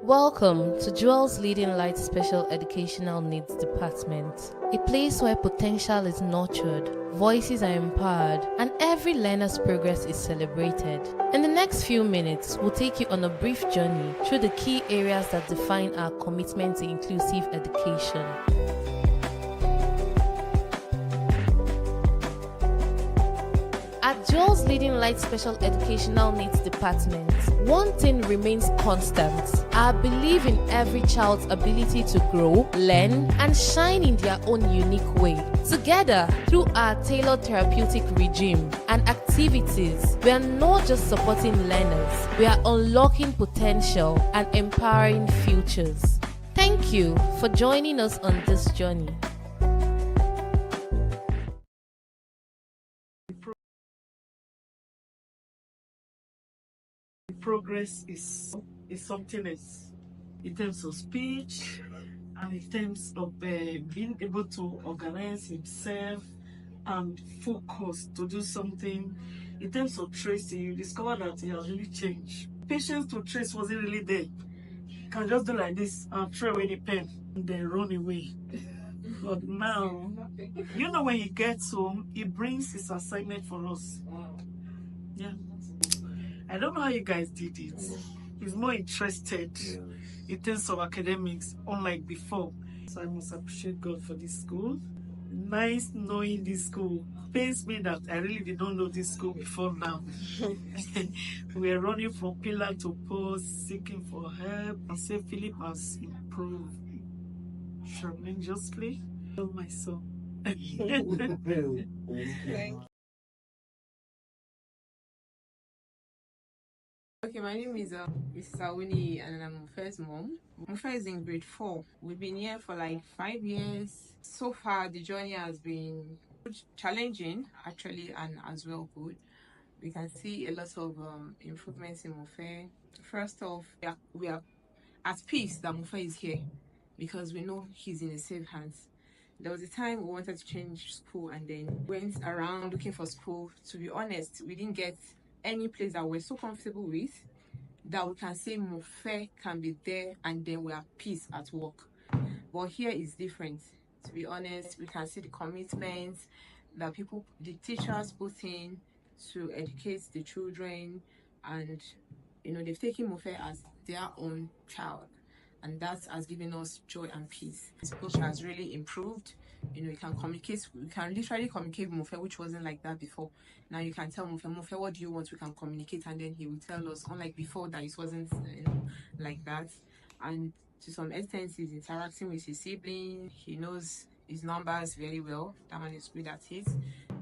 Welcome to Jewel's Leading Light Special Educational Needs Department, a place where potential is nurtured, voices are empowered, and every learner's progress is celebrated. In the next few minutes, we'll take you on a brief journey through the key areas that define our commitment to inclusive education. At Jewel's Leading Light Special Educational Needs Department, one thing remains constant: our belief in every child's ability to grow, learn, and shine in their own unique way. Together, through our tailored therapeutic regime and activities, we are not just supporting learners, we are unlocking potential and empowering futures. Thank you for joining us on this journey. Progress is something else in terms of speech and in terms of being able to organize himself and focus to do something. In terms of tracing, you discover that he has really changed. Patience to trace wasn't really there. You can just do like this and throw away the pen and then run away. But now, you know, when he gets home, he brings his assignment for us. Yeah. I don't know how you guys did it. He's more interested in terms of academics, unlike before. So I must appreciate God for this school. Nice knowing this school. Pains me that I really did not know this school before now. We are running from pillar to post, seeking for help. I say Philip has improved tremendously. Oh, my son. Okay, my name is Mrs. Awuni and I'm Mufe's mom. Mufe is in grade 4. We've been here for like 5 years. So far, the journey has been challenging, actually, and as well good. We can see a lot of improvements in Mufe. First off, we are at peace that Mufe is here because we know he's in a safe hands. There was a time we wanted to change school and then went around looking for school. To be honest, we didn't get any place that we're so comfortable with that we can say Mufe can be there and then we're at peace at work. But here is different. To be honest, we can see the commitment that the teachers put in to educate the children, and they've taken Mufe as their own child, and that has given us joy and peace. This book has really improved. We can communicate, we can literally communicate with Mufe, which wasn't like that before. Now you can tell Mufe, what do you want? We can communicate, and then he will tell us, unlike before that it wasn't like that. And to some extent, he's interacting with his sibling. He knows his numbers very well. That man is good at it.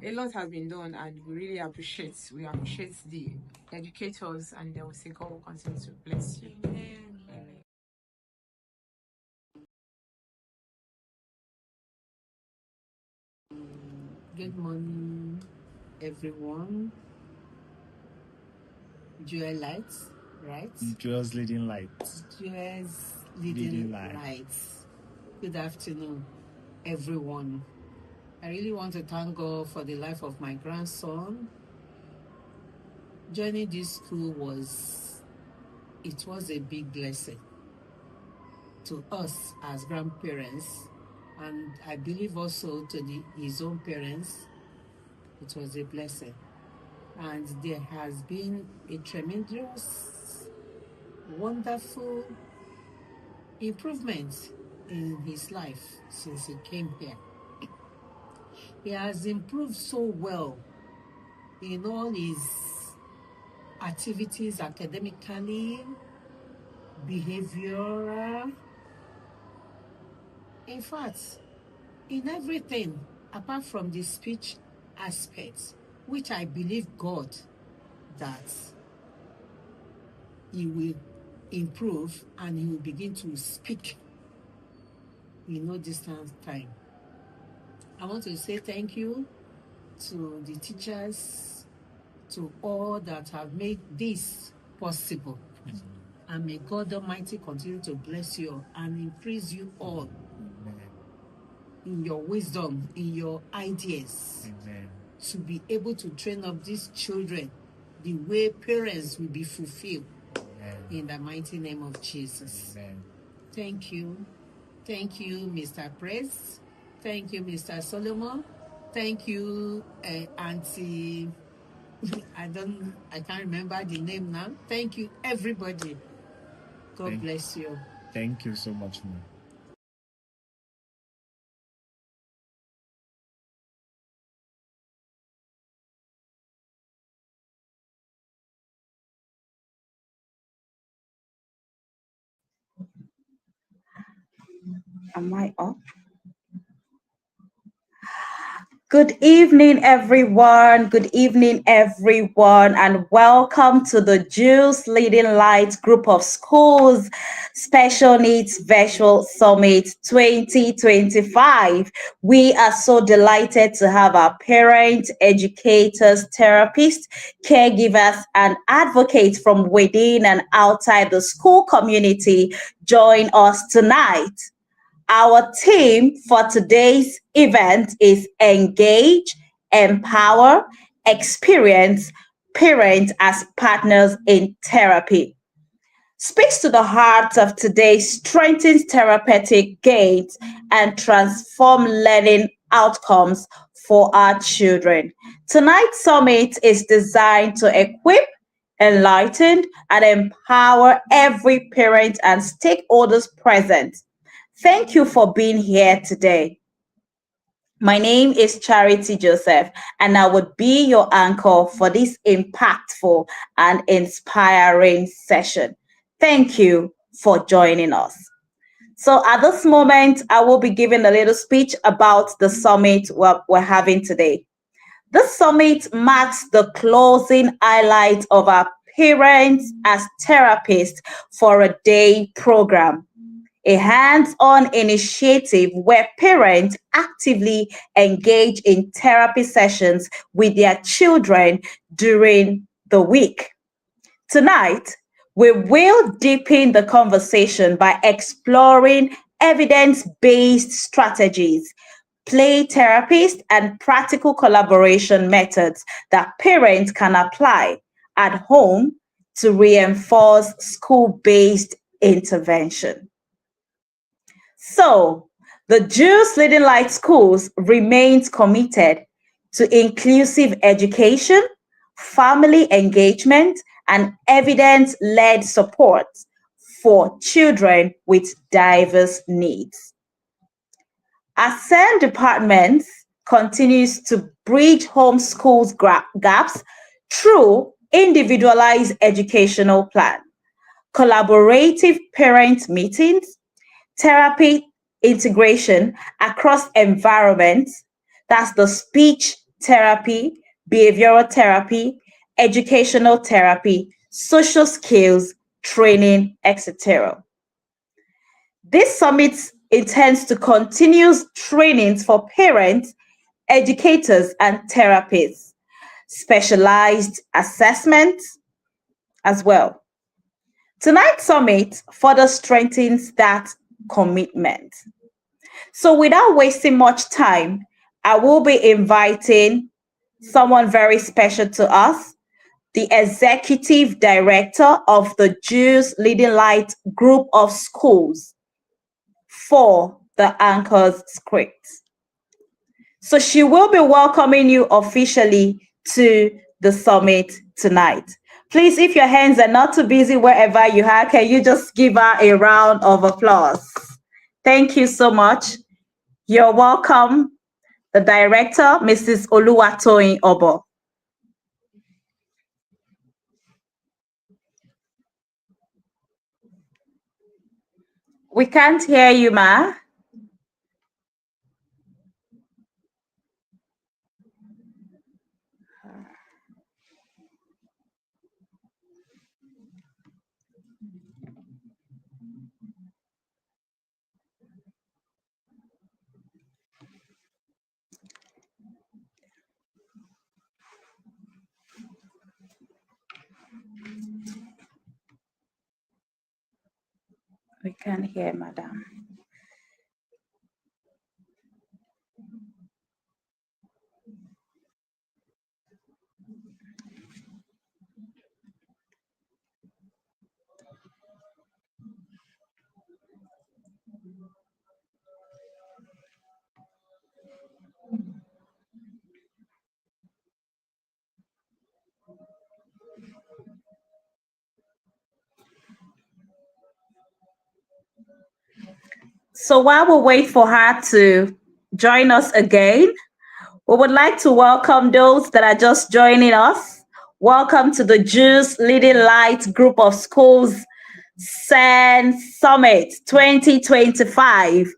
A lot has been done, and we really appreciate the educators, and then we say God will continue to bless you. Amen. Good morning, everyone. Jewel Lights, right? Jewel's Leading Lights. Jewel's Leading Lights. Good afternoon, everyone. I really want to thank God for the life of my grandson. Joining this school was a big blessing to us as grandparents, and I believe also to his own parents. It was a blessing. And there has been a tremendous, wonderful improvement in his life since he came here. He has improved so well in all his activities, academically, behavioral, in fact, in everything apart from the speech aspect, which I believe God that he will improve and he will begin to speak in no distant time. I want to say thank you to the teachers, to all that have made this possible. And may God Almighty continue to bless you and increase you all in your wisdom, in your ideas. Amen. To be able to train up these children the way parents will be fulfilled. in the mighty name of Jesus. Amen. Thank you. Thank you, Mr. Press. Thank you, Mr. Solomon. Thank you, Auntie. I can't remember the name now. Thank you, everybody. God bless you. Thank you so much, ma'am. Am I up? Good evening, everyone. Good evening, everyone, and welcome to the Jews Leading Light Group of Schools Special Needs Virtual Summit 2025. We are so delighted to have our parents, educators, therapists, caregivers, and advocates from within and outside the school community join us tonight. Our theme for today's event is Engage, Empower, Experience Parents as Partners in Therapy. Speaks to the heart of today, strengthens therapeutic gains, and transform learning outcomes for our children. Tonight's summit is designed to equip, enlighten, and empower every parent and stakeholders present. Thank you for being here today. My name is Charity Joseph, and I would be your anchor for this impactful and inspiring session. Thank you for joining us. So, at this moment, I will be giving a little speech about the summit we're having today. This summit marks the closing highlight of our Parents as Therapists for a Day program, a hands-on initiative where parents actively engage in therapy sessions with their children during the week. Tonight, we will deepen the conversation by exploring evidence-based strategies, play therapies, and practical collaboration methods that parents can apply at home to reinforce school-based intervention. So, the Jews Leading Light Schools remains committed to inclusive education, family engagement, and evidence-led support for children with diverse needs. Our S.E.N department continues to bridge homeschools gaps through individualized educational plan, collaborative parent meetings, therapy integration across environments. That's the speech therapy, behavioral therapy, educational therapy, social skills, training, etc. This summit intends to continue trainings for parents, educators, and therapists, specialized assessments as well. Tonight's summit further strengthens that commitment. So, without wasting much time, I will be inviting someone very special to us, the executive director of the Jews Leading Light Group of Schools, for the Anchors script. So, she will be welcoming you officially to the summit tonight. Please, if your hands are not too busy wherever you are, can you just give her a round of applause? Thank you so much. You're welcome, the director, Mrs. Oluwatoyin Obo. We can't hear you, ma. We can't hear, madam. So while we wait for her to join us again, we would like to welcome those that are just joining us. Welcome to the Jews Leading Light Group of Schools S.E.N Summit 2025.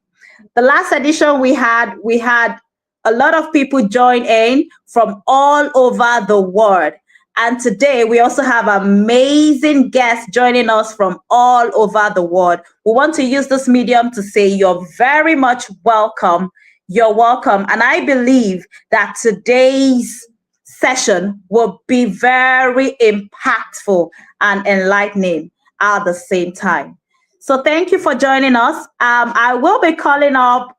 The last edition we had a lot of people join in from all over the world. And today we also have amazing guests joining us from all over the world. We want to use this medium to say you're very much welcome. You're welcome. And I believe that today's session will be very impactful and enlightening at the same time. So thank you for joining us. I will be calling up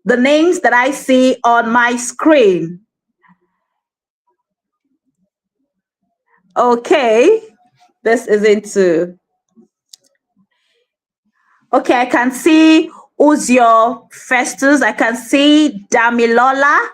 the names that I see on my screen. Okay, this is into. Okay, I can see Uzio Festus. I can see Damilola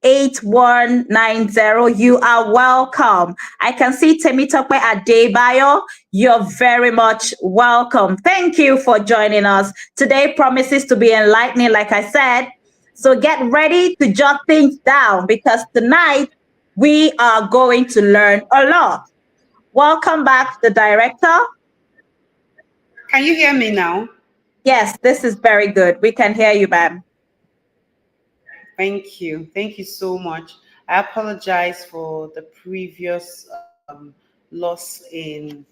8190. You are welcome. I can see Temitope Adebayo. You're very much welcome. Thank you for joining us. Today promises to be enlightening, like I said. So get ready to jot things down because tonight we are going to learn a lot. Welcome back, the director. Can you hear me now? Yes, this is very good. We can hear you, ma'am. Thank you. Thank you so much. I apologize for the previous loss in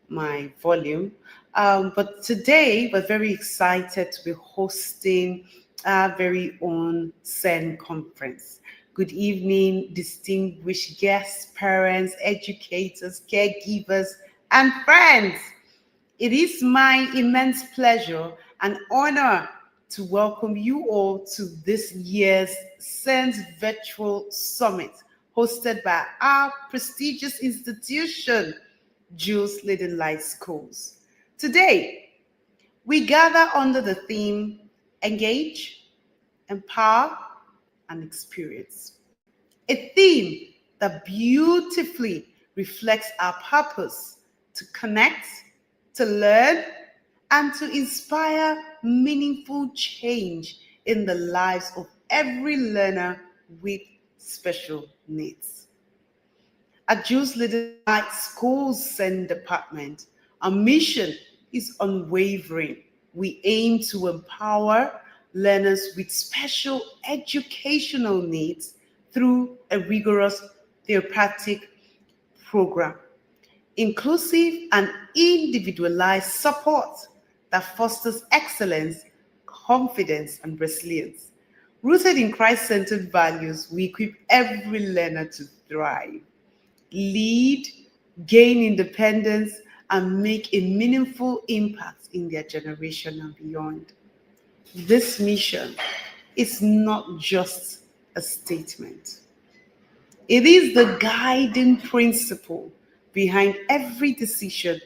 my volume. But today, we're very excited to be hosting our very own S.E.N conference. Good evening, distinguished guests, parents, educators, caregivers, and friends. It is my immense pleasure and honor to welcome you all to this year's S.E.N Virtual Summit, hosted by our prestigious institution, Jules Leading Light Schools. Today, we gather under the theme Engage, Empower, and Experience. A theme that beautifully reflects our purpose to connect, to learn, and to inspire meaningful change in the lives of every learner with special needs. At Jews Little Light Schools S.E.N Department, our mission is unwavering. We aim to empower learners with special educational needs through a rigorous therapeutic program, inclusive and individualized support that fosters excellence, confidence, and resilience. Rooted in Christ-centered values, we equip every learner to thrive, lead, gain independence, and make a meaningful impact in their generation and beyond. This mission is not just a statement. It is the guiding principle behind every decision,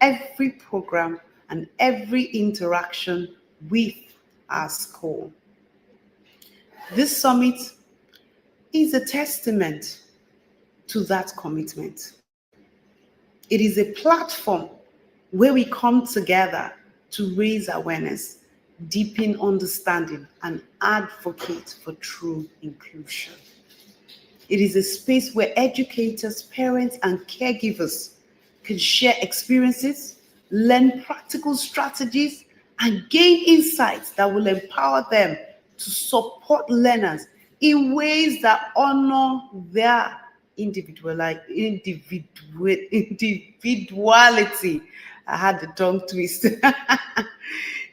every program, and every interaction with our school. This summit is a testament to that commitment. It is a platform where we come together to raise awareness, deepen understanding, and advocate for true inclusion. It is a space where educators, parents, and caregivers can share experiences, learn practical strategies, and gain insights that will empower them to support learners in ways that honor their individuality. I had the tongue twist.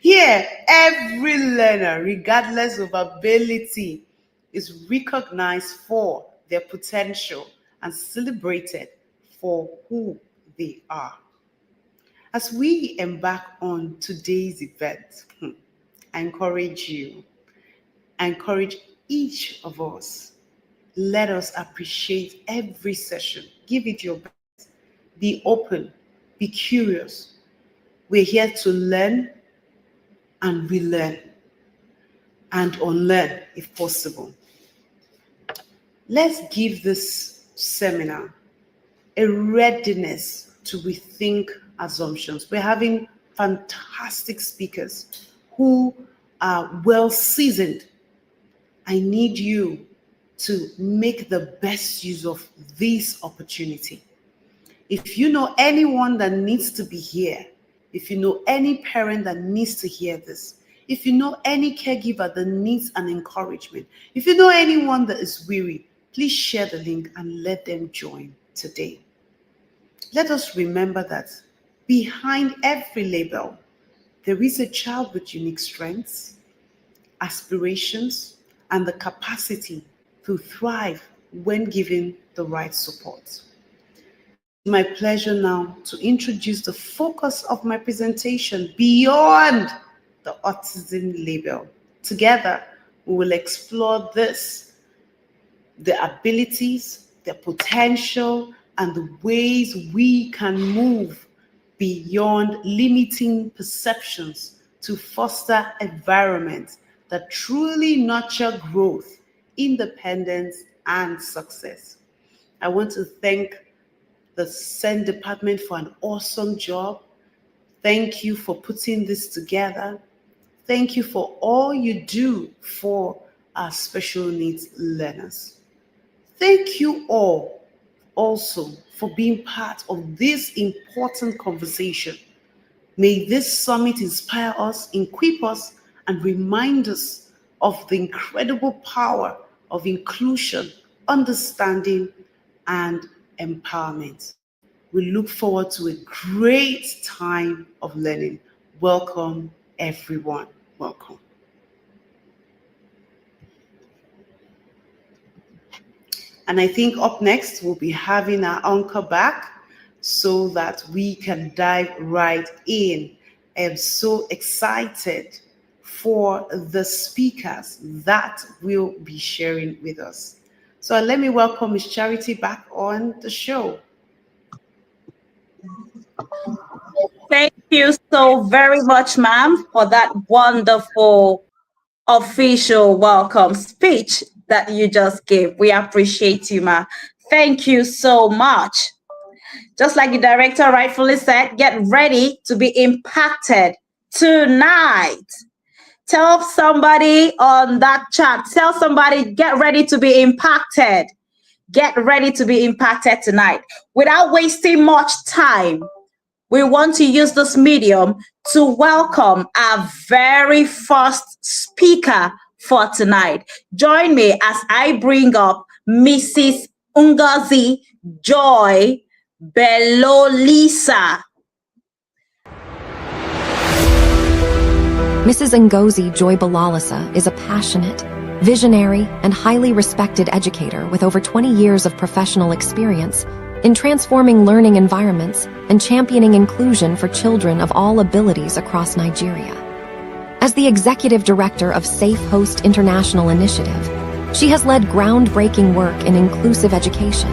Here, every learner, regardless of ability, is recognized for their potential and celebrated for who they are. As we embark on today's event, I encourage you, I encourage each of us, let us appreciate every session. Give it your best. Be open, be curious. We're here to learn and relearn and unlearn if possible. Let's give this seminar a readiness to rethink assumptions. We're having fantastic speakers who are well seasoned. I need you to make the best use of this opportunity. If you know anyone that needs to be here, if you know any parent that needs to hear this, if you know any caregiver that needs an encouragement, if you know anyone that is weary, please share the link and let them join today. Let us remember that behind every label, there is a child with unique strengths, aspirations, and the capacity to thrive when given the right support. It is my pleasure now to introduce the focus of my presentation beyond the autism label. Together, we will explore this, the abilities, the potential, and the ways we can move beyond limiting perceptions to foster environments that truly nurture growth, independence, and success. I want to thank the S.E.N department for an awesome job. Thank you for putting this together. Thank you for all you do for our special needs learners. Thank you all also for being part of this important conversation. May this summit inspire us, equip us, and remind us of the incredible power of inclusion, understanding, and empowerment. We look forward to a great time of learning. Welcome, everyone. Welcome. And I think up next, we'll be having our anchor back so that we can dive right in. I am so excited for the speakers that will be sharing with us. So let me welcome Ms. Charity back on the show. Thank you so very much, ma'am, for that wonderful official welcome speech that you just gave. We appreciate you, ma. Thank you so much. Just like the director rightfully said, get ready to be impacted tonight. Tell somebody on that chat, tell somebody, get ready to be impacted. Get ready to be impacted tonight. Without wasting much time, we want to use this medium to welcome our very first speaker for tonight. Join me as I bring up Mrs. Ngozi Joy Belolisa. Mrs. Ngozi Joy Balalisa is a passionate, visionary, and highly respected educator with over 20 years of professional experience in transforming learning environments and championing inclusion for children of all abilities across Nigeria. As the executive director of Safe Host International Initiative, she has led groundbreaking work in inclusive education,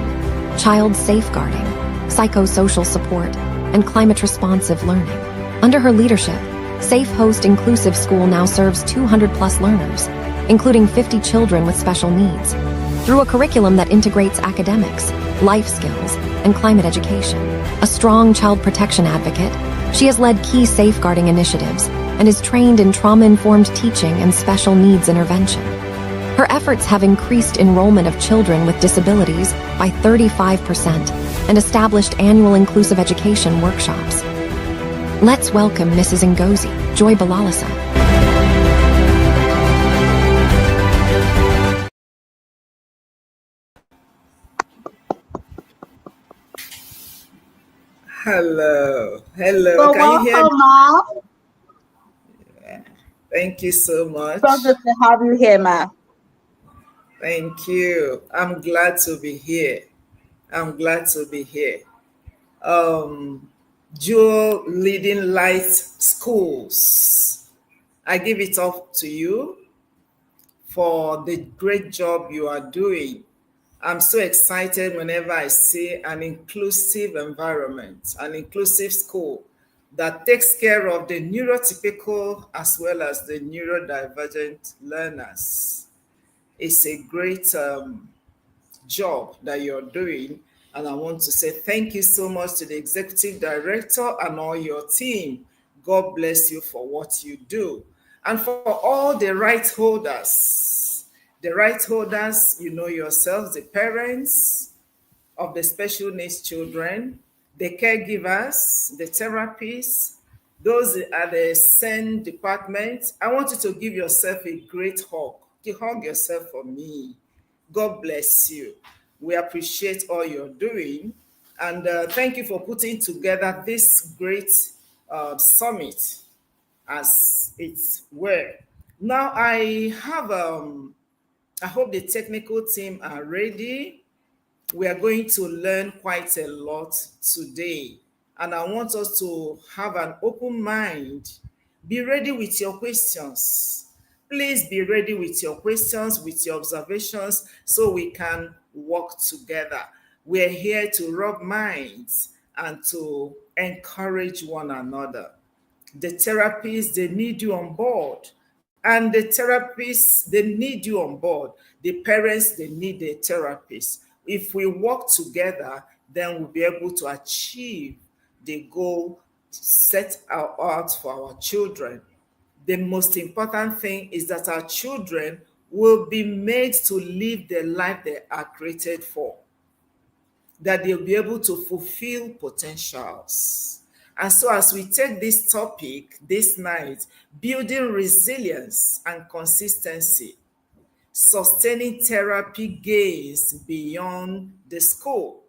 child safeguarding, psychosocial support, and climate-responsive learning. Under her leadership, Safe Host Inclusive School now serves 200-plus learners, including 50 children with special needs, through a curriculum that integrates academics, life skills, and climate education. A strong child protection advocate, she has led key safeguarding initiatives and is trained in trauma-informed teaching and special needs intervention. Her efforts have increased enrollment of children with disabilities by 35% and established annual inclusive education workshops. Let's welcome Mrs. Ngozi Joy Balalisa. Hello, hello. So Can you hear me? welcome, ma'am. Thank you so much. So good to have you here, ma'am. Thank you. I'm glad to be here. I'm glad to be here. Dual Leading Light Schools. I give it up to you for the great job you are doing. I'm so excited whenever I see an inclusive environment, an inclusive school that takes care of the neurotypical as well as the neurodivergent learners. It's a great job that you're doing. And I want to say thank you so much to the executive director and all your team. God bless you for what you do. And for all the right holders, you know yourselves, the parents of the special needs children, the caregivers, the therapists, those at the S.E.N department. I want you to give yourself a great hug. You hug yourself for me. God bless you. We appreciate all you're doing. And thank you for putting together this great summit as it were. Now I hope the technical team are ready. We are going to learn quite a lot today. And I want us to have an open mind. Be ready with your questions. Please be ready with your questions, with your observations, so we can work together. We're here to rub minds and to encourage one another. The therapists, they need you on board. And the therapists, they need you on board. The parents, they need the therapist. If we work together, then we'll be able to achieve the goal set out for our children. The most important thing is that our children will be made to live the life they are created for, that they'll be able to fulfill potentials. And so, as we take this topic this night, building resilience and consistency, sustaining therapy gains beyond the school,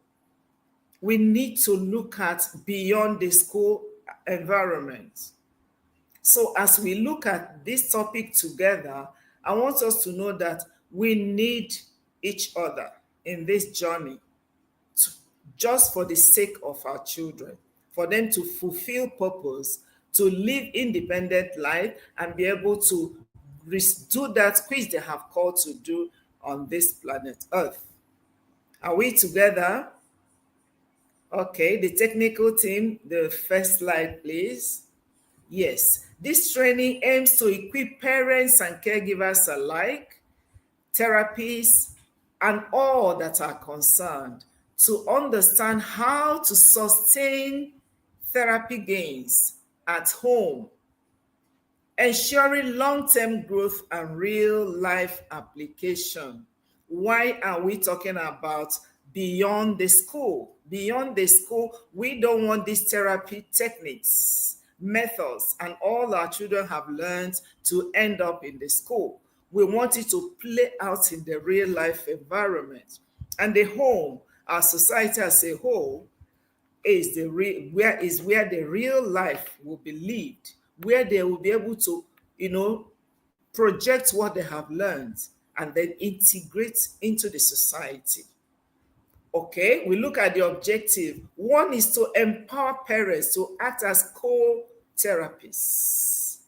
we need to look at beyond the school environment. So, as we look at this topic together, I want us to know that we need each other in this journey, just for the sake of our children, for them to fulfill purpose, to live independent life and be able to do that which they have called to do on this planet Earth. Are we together? Okay, the technical team, the first slide, please. Yes, this training aims to equip parents and caregivers alike, therapists, and all that are concerned to understand how to sustain therapy gains at home, ensuring long-term growth and real-life application. Why are we talking about beyond the school? Beyond the school, we don't want these therapy techniques, methods, and all our children have learned to end up in the school. We want it to play out in the real-life environment. And the home, our society as a whole, is where the real life will be lived, where they will be able to, project what they have learned and then integrate into the society. Okay, we look at the objective. One is to empower parents to act as co-therapists.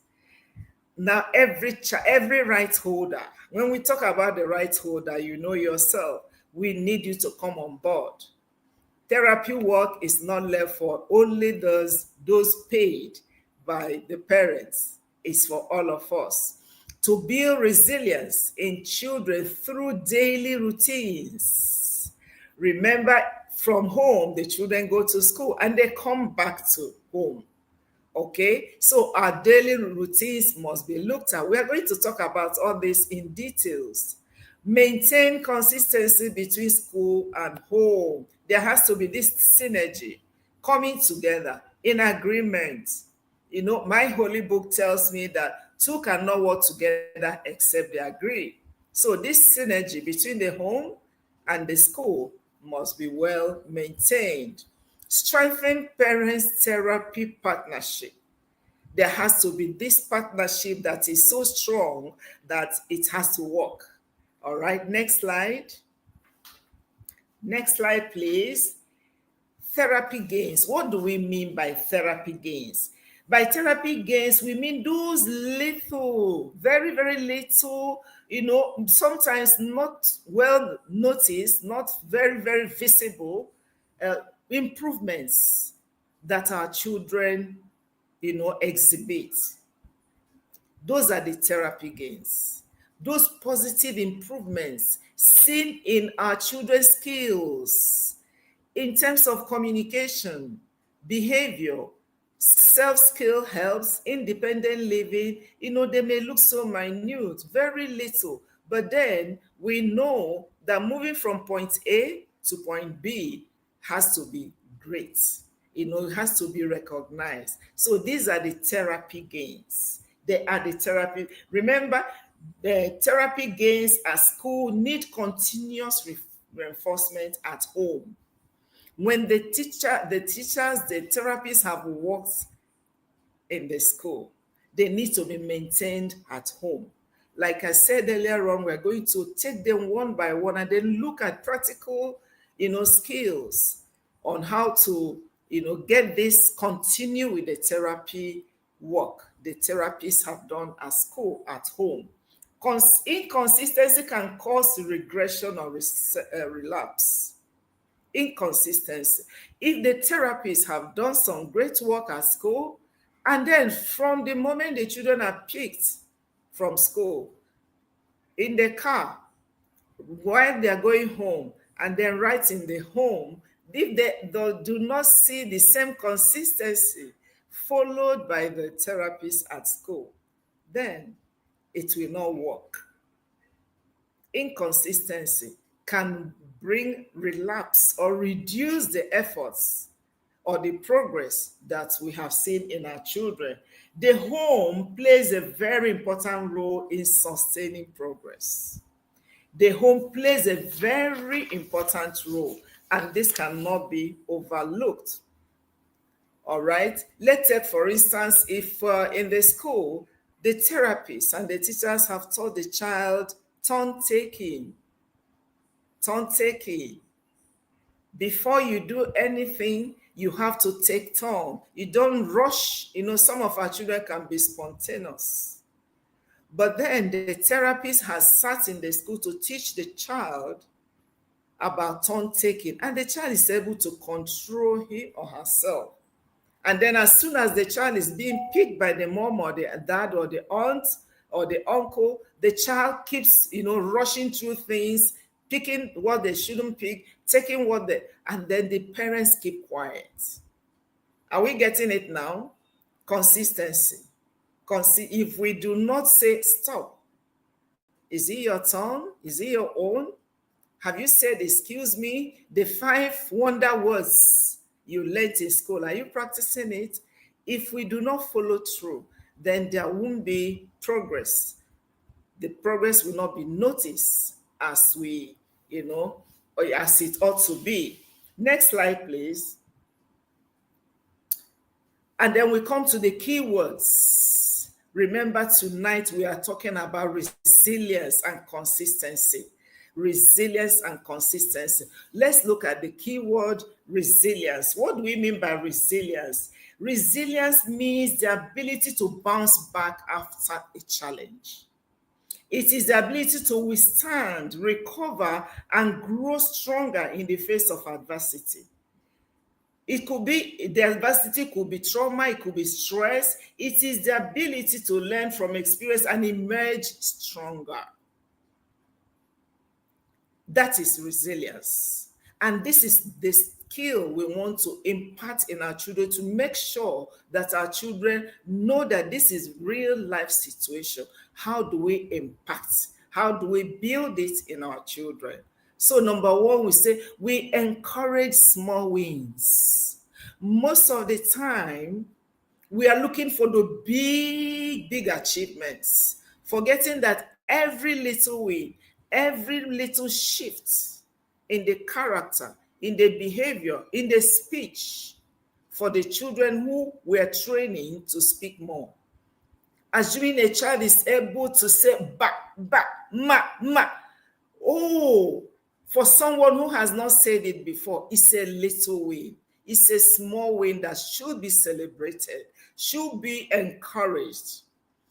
Now, every right holder, when we talk about the right holder, you know yourself, we need you to come on board. Therapy work is not left for only those paid by the parents. It's for all of us. To build resilience in children through daily routines. Remember, from home, the children go to school and they come back to home. Okay, so our daily routines must be looked at. We are going to talk about all this in details. Maintain consistency between school and home. There has to be this synergy coming together in agreement. My holy book tells me that two cannot work together except they agree. So this synergy between the home and the school must be well maintained. Strengthen parents' therapy partnership. There has to be this partnership that is so strong that it has to work. All right, next slide. Next slide, please. Therapy gains. What do we mean by therapy gains? By therapy gains, we mean those little, very, very little, sometimes not well noticed, not very, very visible improvements that our children, exhibit. Those are the therapy gains. Those positive improvements seen in our children's skills in terms of communication, behavior, Self-skill helps, independent living, they may look so minute, very little, but then we know that moving from point A to point B has to be great. It has to be recognized. So these are the therapy gains. They are the therapy. Remember, the therapy gains at school need continuous reinforcement at home. When the teachers, the therapists have worked in the school, they need to be maintained at home. Like I said earlier on, we're going to take them one by one and then look at practical, skills on how to, get this, continue with the therapy work the therapists have done at school, at home. Inconsistency can cause regression or relapse. Inconsistency. If the therapists have done some great work at school, and then from the moment the children are picked from school, in the car, while they are going home, and then right in the home, if they do not see the same consistency followed by the therapist at school, then it will not work. Inconsistency can bring relapse or reduce the efforts or the progress that we have seen in our children. The home plays a very important role in sustaining progress. The home plays a very important role, and this cannot be overlooked. All right. Let's take, for instance, if in the school, the therapists and the teachers have taught the child turn taking. Turn taking. Before you do anything, you have to take turn. You don't rush. Some of our children can be spontaneous. But then the therapist has sat in the school to teach the child about turn taking, and the child is able to control him or herself. And then as soon as the child is being picked by the mom or the dad or the aunt or the uncle, the child keeps, rushing through things, picking what they shouldn't pick, taking and then the parents keep quiet. Are we getting it now? Consistency. If we do not say, stop, is it your turn? Is it your own? Have you said, excuse me? The 5 wonder words you learned in school, are you practicing it? If we do not follow through, then there won't be progress. The progress will not be noticed as we, or as it ought to be. Next slide, please. And then we come to the key words. Remember, tonight we are talking about resilience and consistency. Resilience and consistency. Let's look at the keyword resilience. What do we mean by resilience? Resilience means the ability to bounce back after a challenge. It is the ability to withstand, recover, and grow stronger in the face of adversity. It could be, the adversity could be trauma, it could be stress. It is the ability to learn from experience and emerge stronger. That is resilience. And this is the skill we want to impart in our children to make sure that our children know that this is real life situation. How do we impact? How do we build it in our children? So number one, we say we encourage small wins. Most of the time, we are looking for the big achievements, forgetting that every little win, every little shift in the character, in the behavior, in the speech for the children who we are training to speak more. Assuming a child is able to say ba, ma, ma. Oh, for someone who has not said it before, it's a little win. It's a small win that should be celebrated, should be encouraged.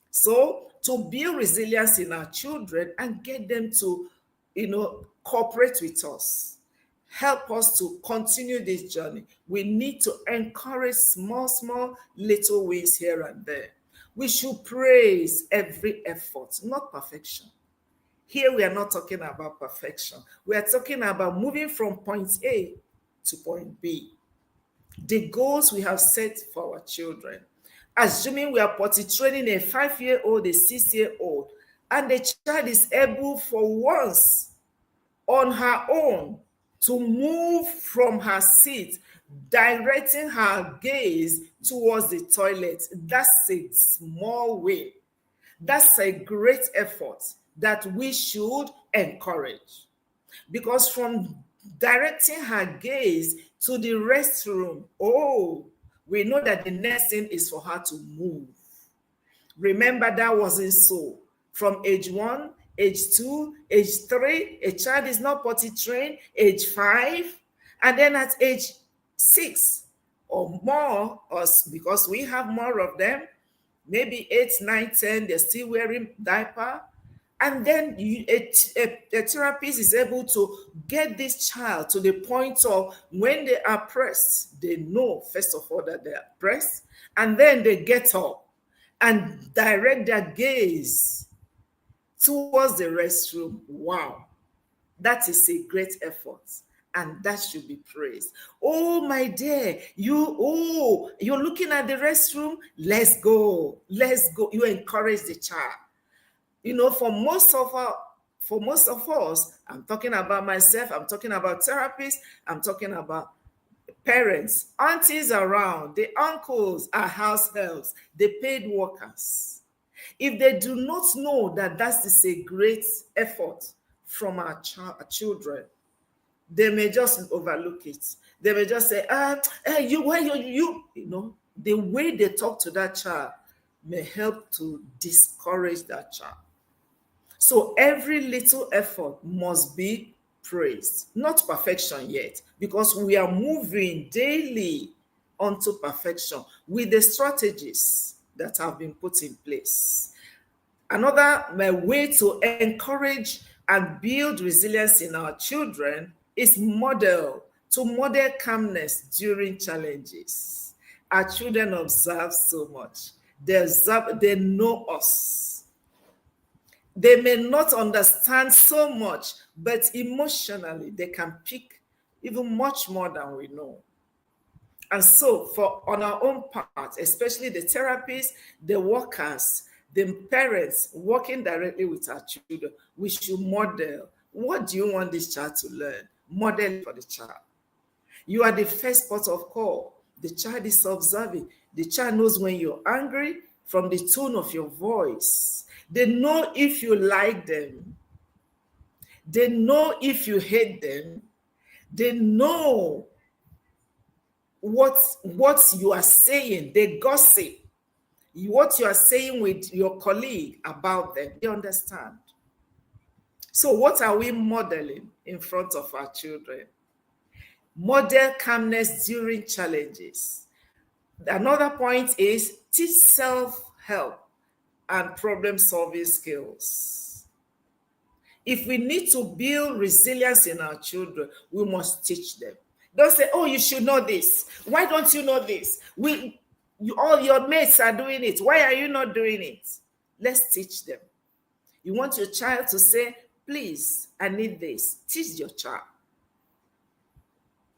So to build resilience in our children and get them to, cooperate with us, help us to continue this journey, we need to encourage small, little wins here and there. We should praise every effort, not perfection. Here we are not talking about perfection. We are talking about moving from point A to point B. the goals we have set for our children. Assuming we are potty training a 5-year-old, a 6-year-old, and the child is able for once on her own to move from her seat, directing her gaze towards the toilet. That's a small way. That's a great effort that we should encourage. Because from directing her gaze to the restroom, oh, we know that the next thing is for her to move. Remember, that wasn't so. From age 1, age 2, age 3, a child is not potty trained, age 5, and then at age 6 or more, because we have more of them, maybe 8, 9, 10, they're still wearing diaper. And then a therapist is able to get this child to the point of when they are pressed, they know, first of all, that they are pressed, and then they get up and direct their gaze towards the restroom. Wow, that is a great effort, and that should be praised. Oh, my dear, you're looking at the restroom. Let's go. You encourage the child. For most of us, I'm talking about myself, I'm talking about therapists, I'm talking about parents, aunties around, the uncles are house helps, the paid workers. If they do not know that that is a great effort from our children, they may just overlook it. They may just say, hey, the way they talk to that child may help to discourage that child. So every little effort must be praised. Not perfection yet, because we are moving daily onto perfection with the strategies that have been put in place. Another way to encourage and build resilience in our children is to model calmness during challenges. Our children observe so much. They know us. They may not understand so much, but emotionally they can pick even much more than we know. And so on our own part, especially the therapists, the workers, the parents working directly with our children, we should model. What do you want this child to learn? Model it for the child. You are the first port of call. The child is observing. The child knows when you're angry from the tone of your voice. They know if you like them. They know if you hate them. They know what you are saying. They gossip. What you are saying with your colleague about them. They understand. So what are we modeling in front of our children? Model calmness during challenges. Another point is teach self-help and problem-solving skills. If we need to build resilience in our children, we must teach them. Don't say, oh, you should know this. Why don't you know this? All your mates are doing it. Why are you not doing it? Let's teach them. You want your child to say, please, I need this. Teach your child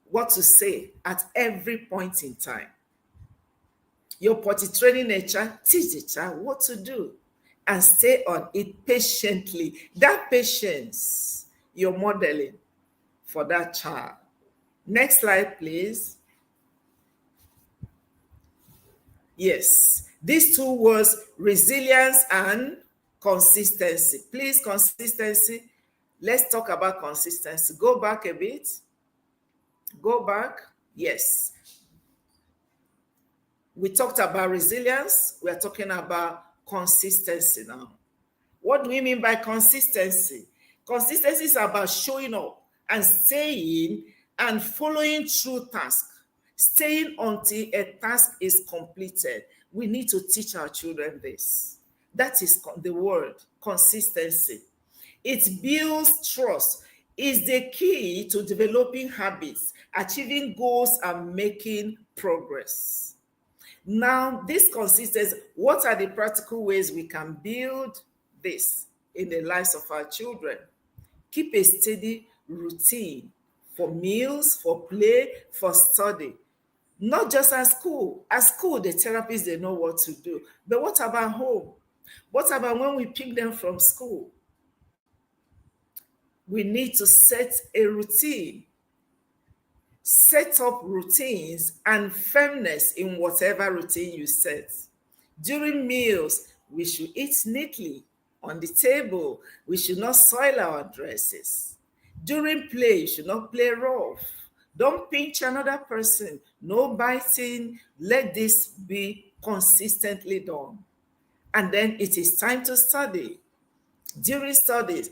what to say at every point in time. You're potty training a child, teach the child what to do and stay on it patiently. That patience you're modeling for that child. Next slide, please. Yes, these two words, resilience and consistency. Please, consistency. Let's talk about consistency. Go back a bit. Go back. Yes. We talked about resilience. We are talking about consistency now. What do we mean by consistency? Consistency is about showing up and staying and following through tasks, staying until a task is completed. We need to teach our children this. That is the word, consistency. It builds trust, is the key to developing habits, achieving goals, and making progress. Now, this consistency, what are the practical ways we can build this in the lives of our children? Keep a steady routine for meals, for play, for study. Not just at school. At school, the therapists, they know what to do. But what about home? What about when we pick them from school? We need to set a routine, set up routines and firmness in whatever routine you set. During meals, we should eat neatly on the table. We should not soil our dresses. During play, you should not play rough. Don't pinch another person. No biting. Let this be consistently done. And then it is time to study. During studies,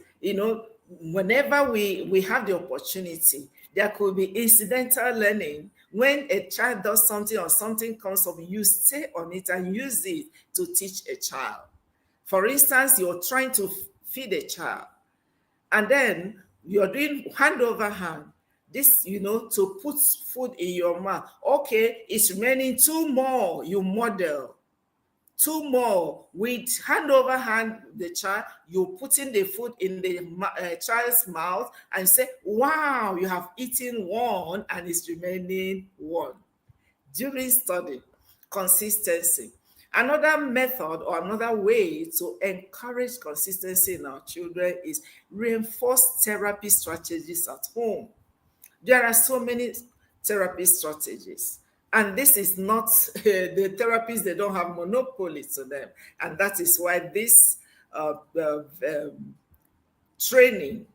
whenever we have the opportunity, there could be incidental learning. When a child does something or something comes up, you stay on it and use it to teach a child. For instance, you're trying to feed a child, and then you're doing hand over hand. This, to put food in your mouth. Okay, it's remaining two more. You model two more with hand over hand the child. You putting the food in the child's mouth and say, wow, you have eaten one and it's remaining one. During study, consistency. Another method or another way to encourage consistency in our children is reinforce therapy strategies at home. There are so many therapy strategies. And this is not the therapists, they don't have monopoly to them. And that is why this training,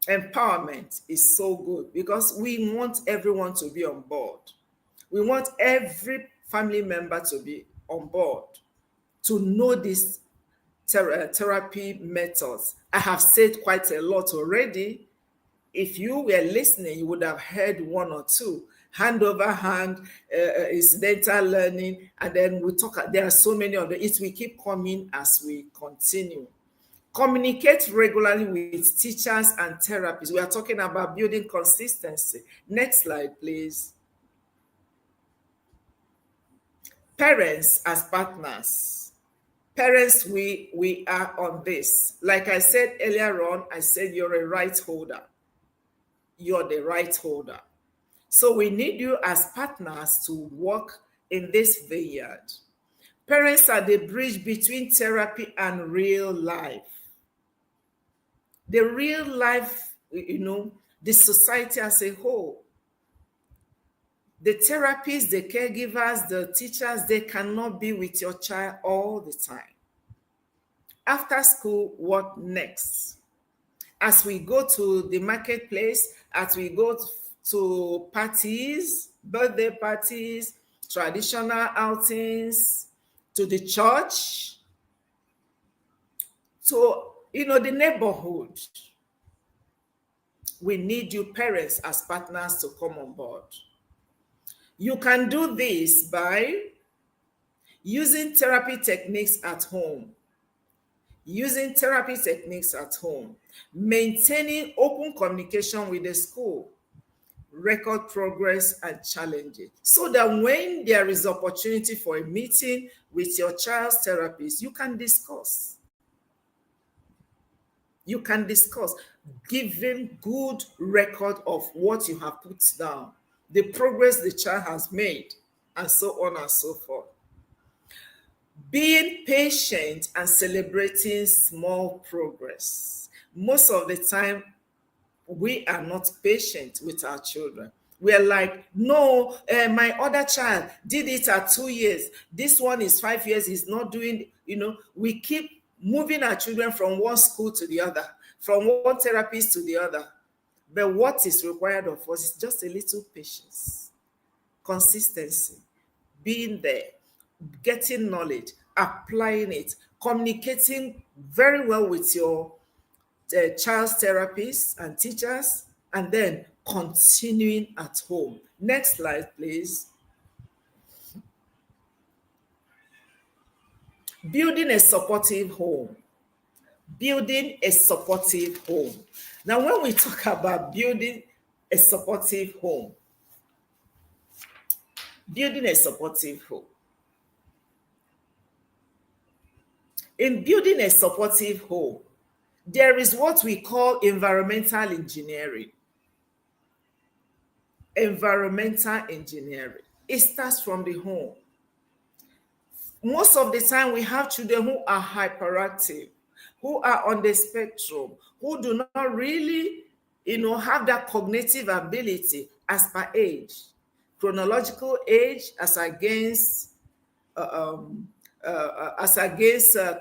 empowerment is so good, because we want everyone to be on board. We want every family member to be on board, to know these therapy methods. I have said quite a lot already. If you were listening, you would have heard one or two. Hand over hand, incidental learning, and then we talk. There are so many of them. It will keep coming as we continue. Communicate regularly with teachers and therapists. We are talking about building consistency. Next slide, please. Parents as partners. Parents, we are on this. Like I said earlier on, I said you're a right holder. You're the right holder. So we need you as partners to work in this vineyard. Parents are the bridge between therapy and real life. The real life, the society as a whole. The therapists, the caregivers, the teachers, they cannot be with your child all the time. After school, what next? As we go to the marketplace, as we go to parties, birthday parties, traditional outings, to the church, to the neighborhood, we need you parents as partners to come on board. You can do this by using therapy techniques at home. Maintaining open communication with the school, record progress and challenges, so that when there is opportunity for a meeting with your child's therapist, you can discuss. Give him good record of what you have put down, the progress the child has made, and so on and so forth. Being patient and celebrating small progress. Most of the time, we are not patient with our children. We are like, no, my other child did it at 2 years. This one is 5 years. He's not doing, we keep moving our children from one school to the other, from one therapist to the other. But what is required of us is just a little patience, consistency, being there, getting knowledge, applying it, communicating very well with your child's therapists and teachers, and then continuing at home. Next slide, please. Building a supportive home. Now, when we talk about building a supportive home, in building a supportive home, there is what we call environmental engineering. It starts from the home. Most of the time, we have children who are hyperactive, who are on the spectrum, who do not really, have that cognitive ability as per age, chronological age as against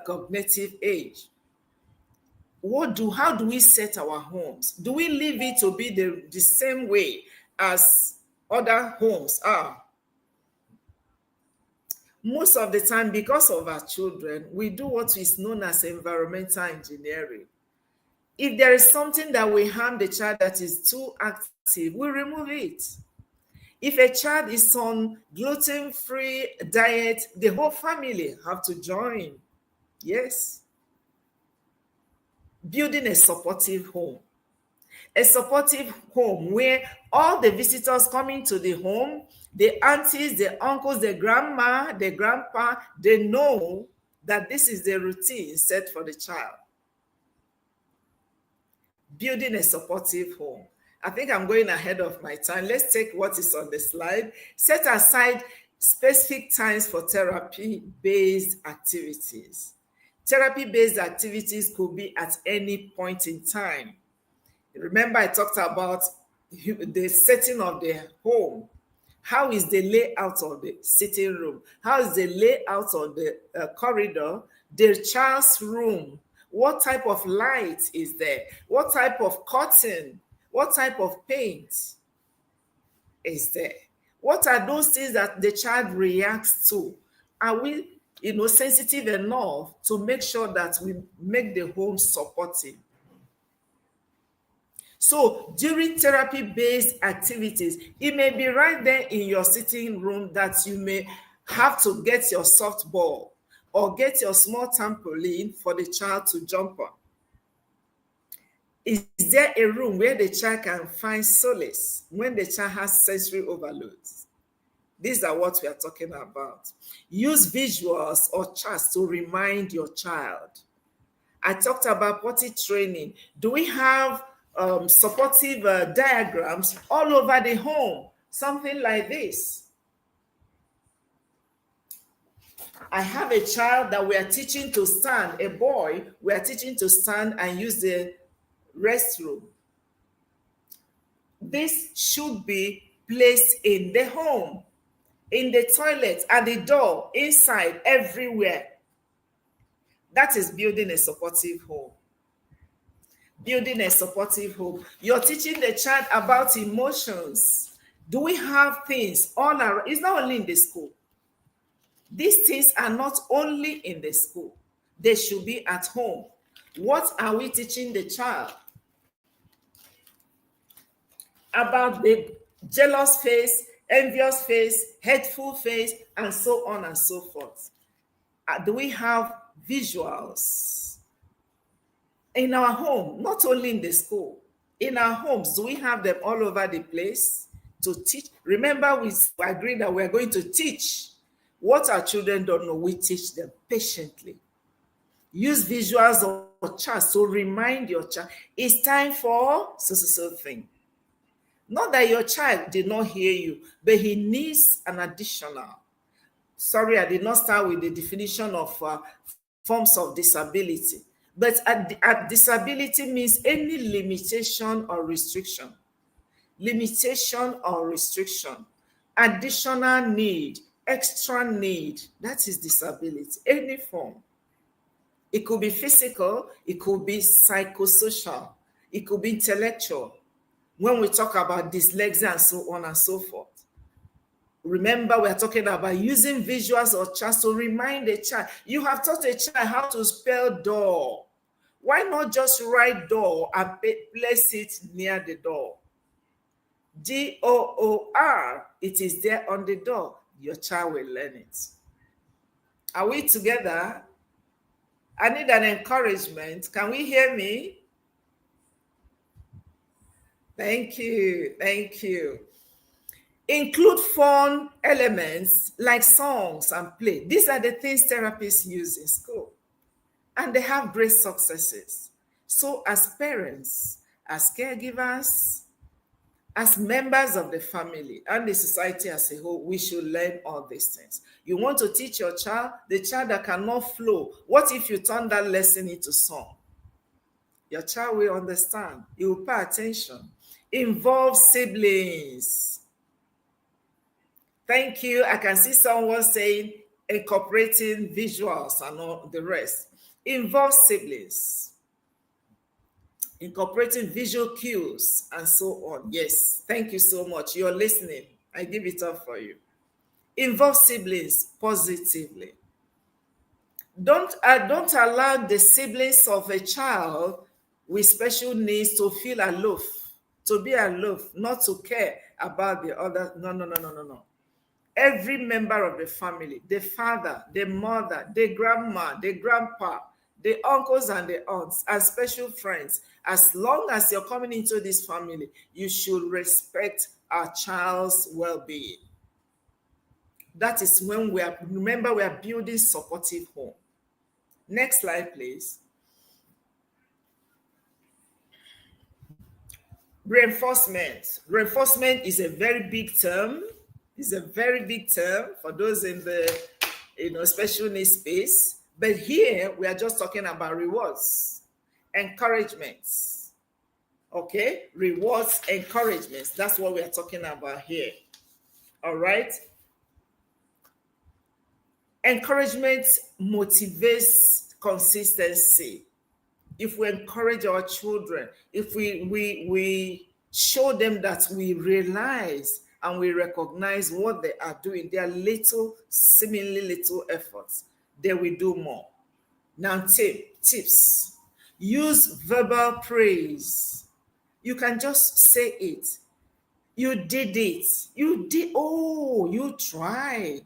cognitive age. How do we set our homes? Do we leave it to be the same way as other homes are? Most of the time, because of our children, we do what is known as environmental engineering. If there is something that will harm the child that is too active, we remove it. If a child is on gluten-free diet, the whole family have to join. Yes. Building a supportive home. A supportive home where all the visitors coming to the home, the aunties, the uncles, the grandma, the grandpa, they know that this is the routine set for the child. Building a supportive home. I think I'm going ahead of my time. Let's take what is on the slide. Set aside specific times for therapy-based activities. Therapy-based activities could be at any point in time. Remember, I talked about the setting of the home. How is the layout of the sitting room? How is the layout of the corridor? The child's room. What type of light is there? What type of curtain? What type of paint is there? What are those things that the child reacts to? Are we, sensitive enough to make sure that we make the home supportive? So during therapy-based activities, it may be right there in your sitting room that you may have to get your softball or get your small trampoline for the child to jump on. Is there a room where the child can find solace when the child has sensory overloads? These are what we are talking about. Use visuals or charts to remind your child. I talked about potty training. Do we have supportive diagrams all over the home? Something like this. I have a child that we are teaching to stand, a boy, we are teaching to stand and use the restroom. This should be placed in the home, in the toilet, at the door, inside, everywhere. That is building a supportive home. Building a supportive home. You're teaching the child about emotions. Do we have things all around? It's not only in the school. These things are not only in the school. They should be at home. What are we teaching the child? About the jealous face, envious face, hateful face, and so on and so forth. Do we have visuals in our home, not only in the school? In our homes, do we have them all over the place to teach? Remember, we agreed that we're going to teach. What our children don't know, we teach them patiently. Use visuals or charts to remind your child, it's time for so thing. Not that your child did not hear you, but he needs an additional. Sorry, I did not start with the definition of forms of disability. But disability means any limitation or restriction. Limitation or restriction. Additional need, extra need. That is disability, any form. It could be physical, it could be psychosocial, it could be intellectual. When we talk about dyslexia and so on and so forth. Remember, we're talking about using visuals or charts to remind a child. You have taught a child how to spell door. Why not just write door and place it near the door? D-O-O-R, it is there on the door. Your child will learn it. Are we together? I need an encouragement. Can we hear me? Thank you. Thank you. Include fun elements like songs and play. These are the things therapists use in school. And they have great successes. So as parents, as caregivers, As members of the family and the society as a whole, we should learn all these things. You want to teach your child, the child that cannot flow. What if you turn that lesson into song? Your child will understand. He will pay attention. Involve siblings. Thank you. I can see someone saying incorporating visuals and all the rest. Involve siblings. Incorporating visual cues and so on. Yes, thank you so much. You're listening. I give it up for you. Involve siblings positively. Don't allow the siblings of a child with special needs to feel aloof, to be aloof, not to care about the other. No, no, no, no, no, no. Every member of the family, the father, the mother, the grandma, the grandpa, the uncles and the aunts, and special friends, as long as you're coming into this family, you should respect our child's well-being. That is when we are building supportive home. Next slide, please. Reinforcement. Reinforcement is a very big term. It's a very big term for those in the special needs space. But here we are just talking about rewards, encouragements. Okay, rewards, encouragements. That's what we are talking about here. All right. Encouragement motivates consistency. If we encourage our children, if we show them that we realize and we recognize what they are doing, their seemingly little efforts, they will do more. Now, tips. Use verbal praise. You can just say it. You did it. You did. Oh, you tried.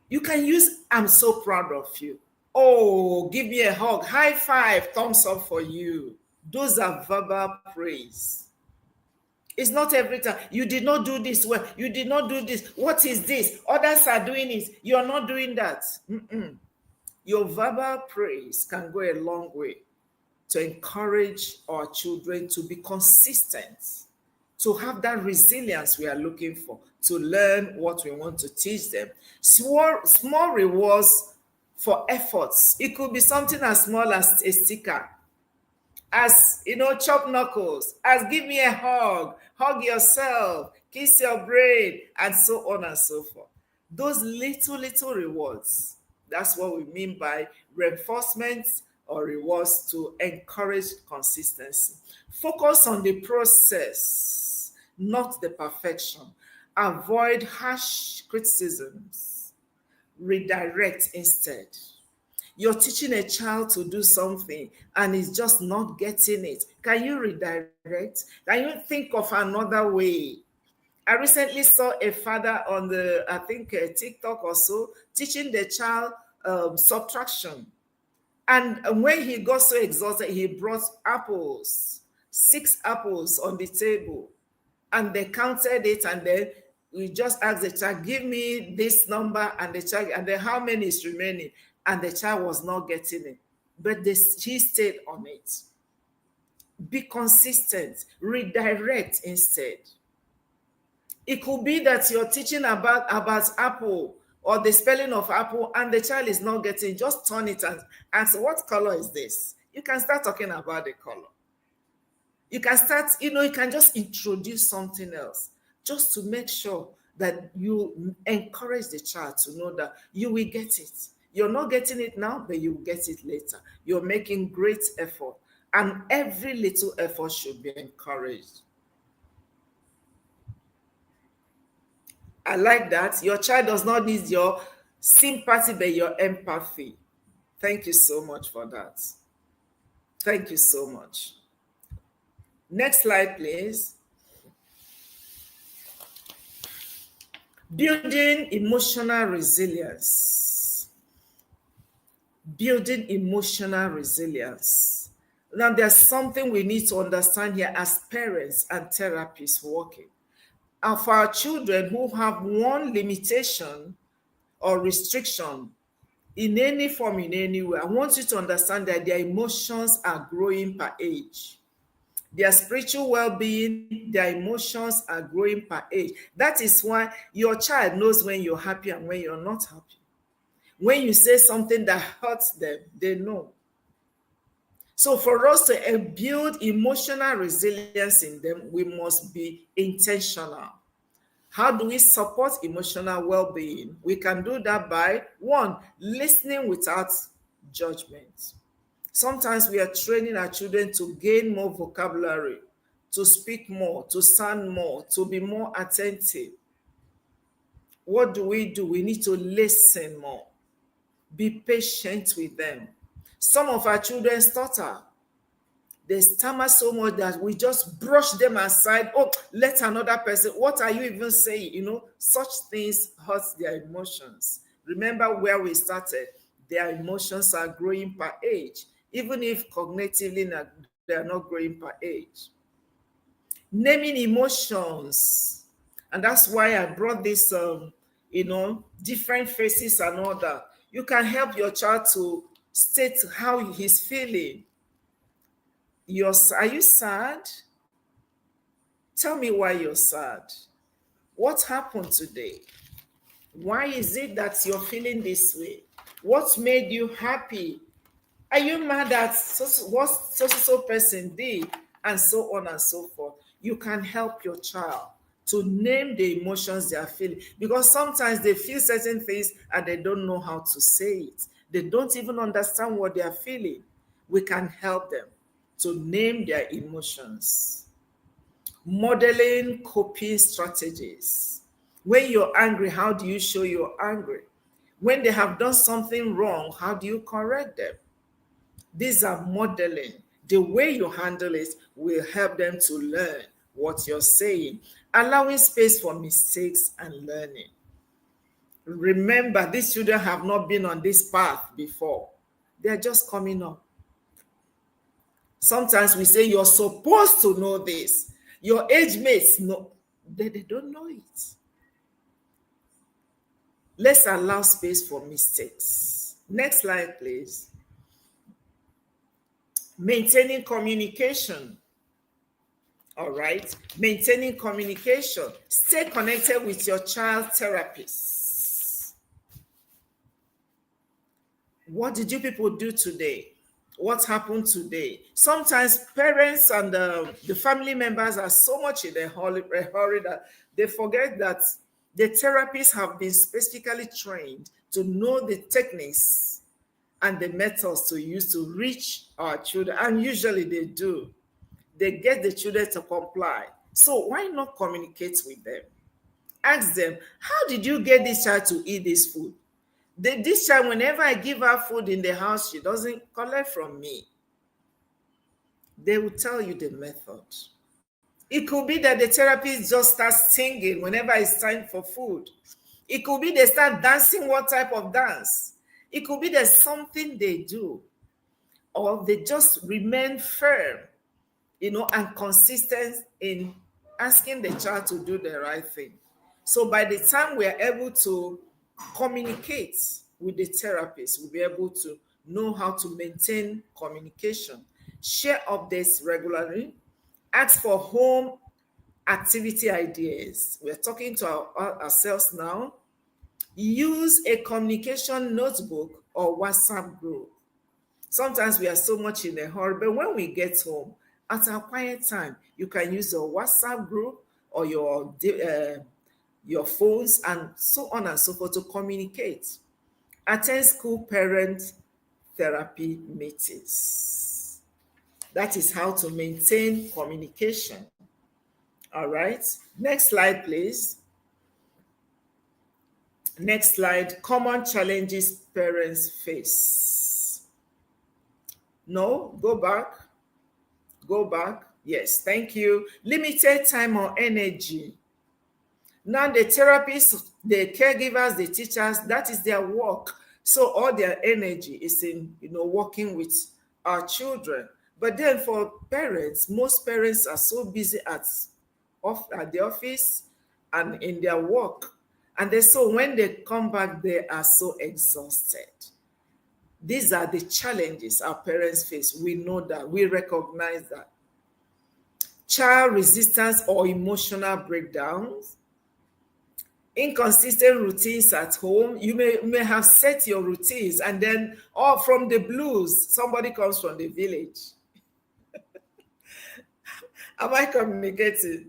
You can use, I'm so proud of you. Oh, give me a hug. High five. Thumbs up for you. Those are verbal praise. It's not every time. You did not do this well. You did not do this. What is this? Others are doing it. You're not doing that. Your verbal praise can go a long way to encourage our children to be consistent, to have that resilience we are looking for, to learn what we want to teach them. Small rewards for efforts. It could be something as small as a sticker, as chop knuckles, as give me a hug yourself, kiss your brain, and so on and so forth. Those little rewards, that's what we mean by reinforcements or rewards to encourage consistency. Focus on the process, not the perfection. Avoid harsh criticisms. Redirect instead. You're teaching a child to do something and he's just not getting it. Can you redirect? Can you think of another way? I recently saw a father on TikTok or so, teaching the child subtraction. And when he got so exhausted, he brought apples, 6 apples on the table. And they counted it, and then we just asked the child, give me this number, and the child, and then how many is remaining? And the child was not getting it. But he stayed on it. Be consistent. Redirect instead. It could be that you're teaching about apple or the spelling of apple, and the child is not getting. Just turn it and ask, what color is this? You can start talking about the color. You can start, you can just introduce something else, just to make sure that you encourage the child to know that you will get it. You're not getting it now, but you will get it later. You're making great effort, and every little effort should be encouraged. I like that. Your child does not need your sympathy, but your empathy. Thank you so much for that. Thank you so much. Next slide, please. Building emotional resilience. Building emotional resilience. Now, there's something we need to understand here as parents and therapists working. And for our children who have one limitation or restriction in any form, in any way, I want you to understand that their emotions are growing per age. their spiritual well-being, their emotions are growing per age. That is why your child knows when you're happy and when you're not happy. When you say something that hurts them, they know. So for us to build emotional resilience in them, we must be intentional. How do we support emotional well-being? We can do that by, one, listening without judgment. Sometimes we are training our children to gain more vocabulary, to speak more, to sound more, to be more attentive. What do? We need to listen more. Be patient with them. Some of our children stutter. They stammer so much that we just brush them aside. Oh, let another person. What are you even saying? Such things hurt their emotions. Remember where we started. Their emotions are growing per age, even if cognitively they are not growing per age. Naming emotions. And that's why I brought this, different faces and all that. You can help your child to state how he's feeling. Are you sad? Tell me why you're sad. What happened today? Why is it that you're feeling this way? What made you happy? Are you mad at what so person did? And so on and so forth. You can help your child to name the emotions they are feeling, because sometimes they feel certain things and they don't know how to say it. They don't even understand what they are feeling. We can help them to name their emotions. Modeling coping strategies. When you're angry, how do you show you're angry? When they have done something wrong, how do you correct them? These are modeling. The way you handle it will help them to learn what you're saying, allowing space for mistakes and learning. Remember, these children have not been on this path before. They're just coming up. Sometimes we say you're supposed to know this. Your age mates know. They don't know it. Let's allow space for mistakes. Next slide, please. Maintaining communication. All right. Maintaining communication. Stay connected with your child therapist. What did you people do today? What happened today? Sometimes parents and the family members are so much in a hurry that they forget that the therapists have been specifically trained to know the techniques and the methods to use to reach our children. And usually they do. They get the children to comply. So why not communicate with them? Ask them, how did you get this child to eat this food? This child, whenever I give her food in the house, she doesn't collect from me. They will tell you the method. It could be that the therapist just starts singing whenever it's time for food. It could be they start dancing, what type of dance. It could be there's something they do, or they just remain firm, and consistent in asking the child to do the right thing. So by the time we are able to communicate with the therapist, we'll be able to know how to maintain communication, share updates regularly, ask for home activity ideas. We're talking to ourselves now. Use a communication notebook or WhatsApp group. Sometimes we are so much in a hurry, but when we get home, at our quiet time, you can use your WhatsApp group or your phones and so on and so forth to communicate. Attend school parent therapy meetings. That is how to maintain communication. All right. Next slide, please. Next slide. Common challenges parents face. No, go back. Go back. Yes, thank you. Limited time or energy. Now the therapists, the caregivers, the teachers, that is their work. So all their energy is in, working with our children. But then for parents, most parents are so busy at the office and in their work. And so when they come back, they are so exhausted. These are the challenges our parents face. We know that. We recognize that. child resistance or emotional breakdowns, inconsistent routines at home. You may have set your routines, and then, or from the blues, somebody comes from the village. Am I communicating?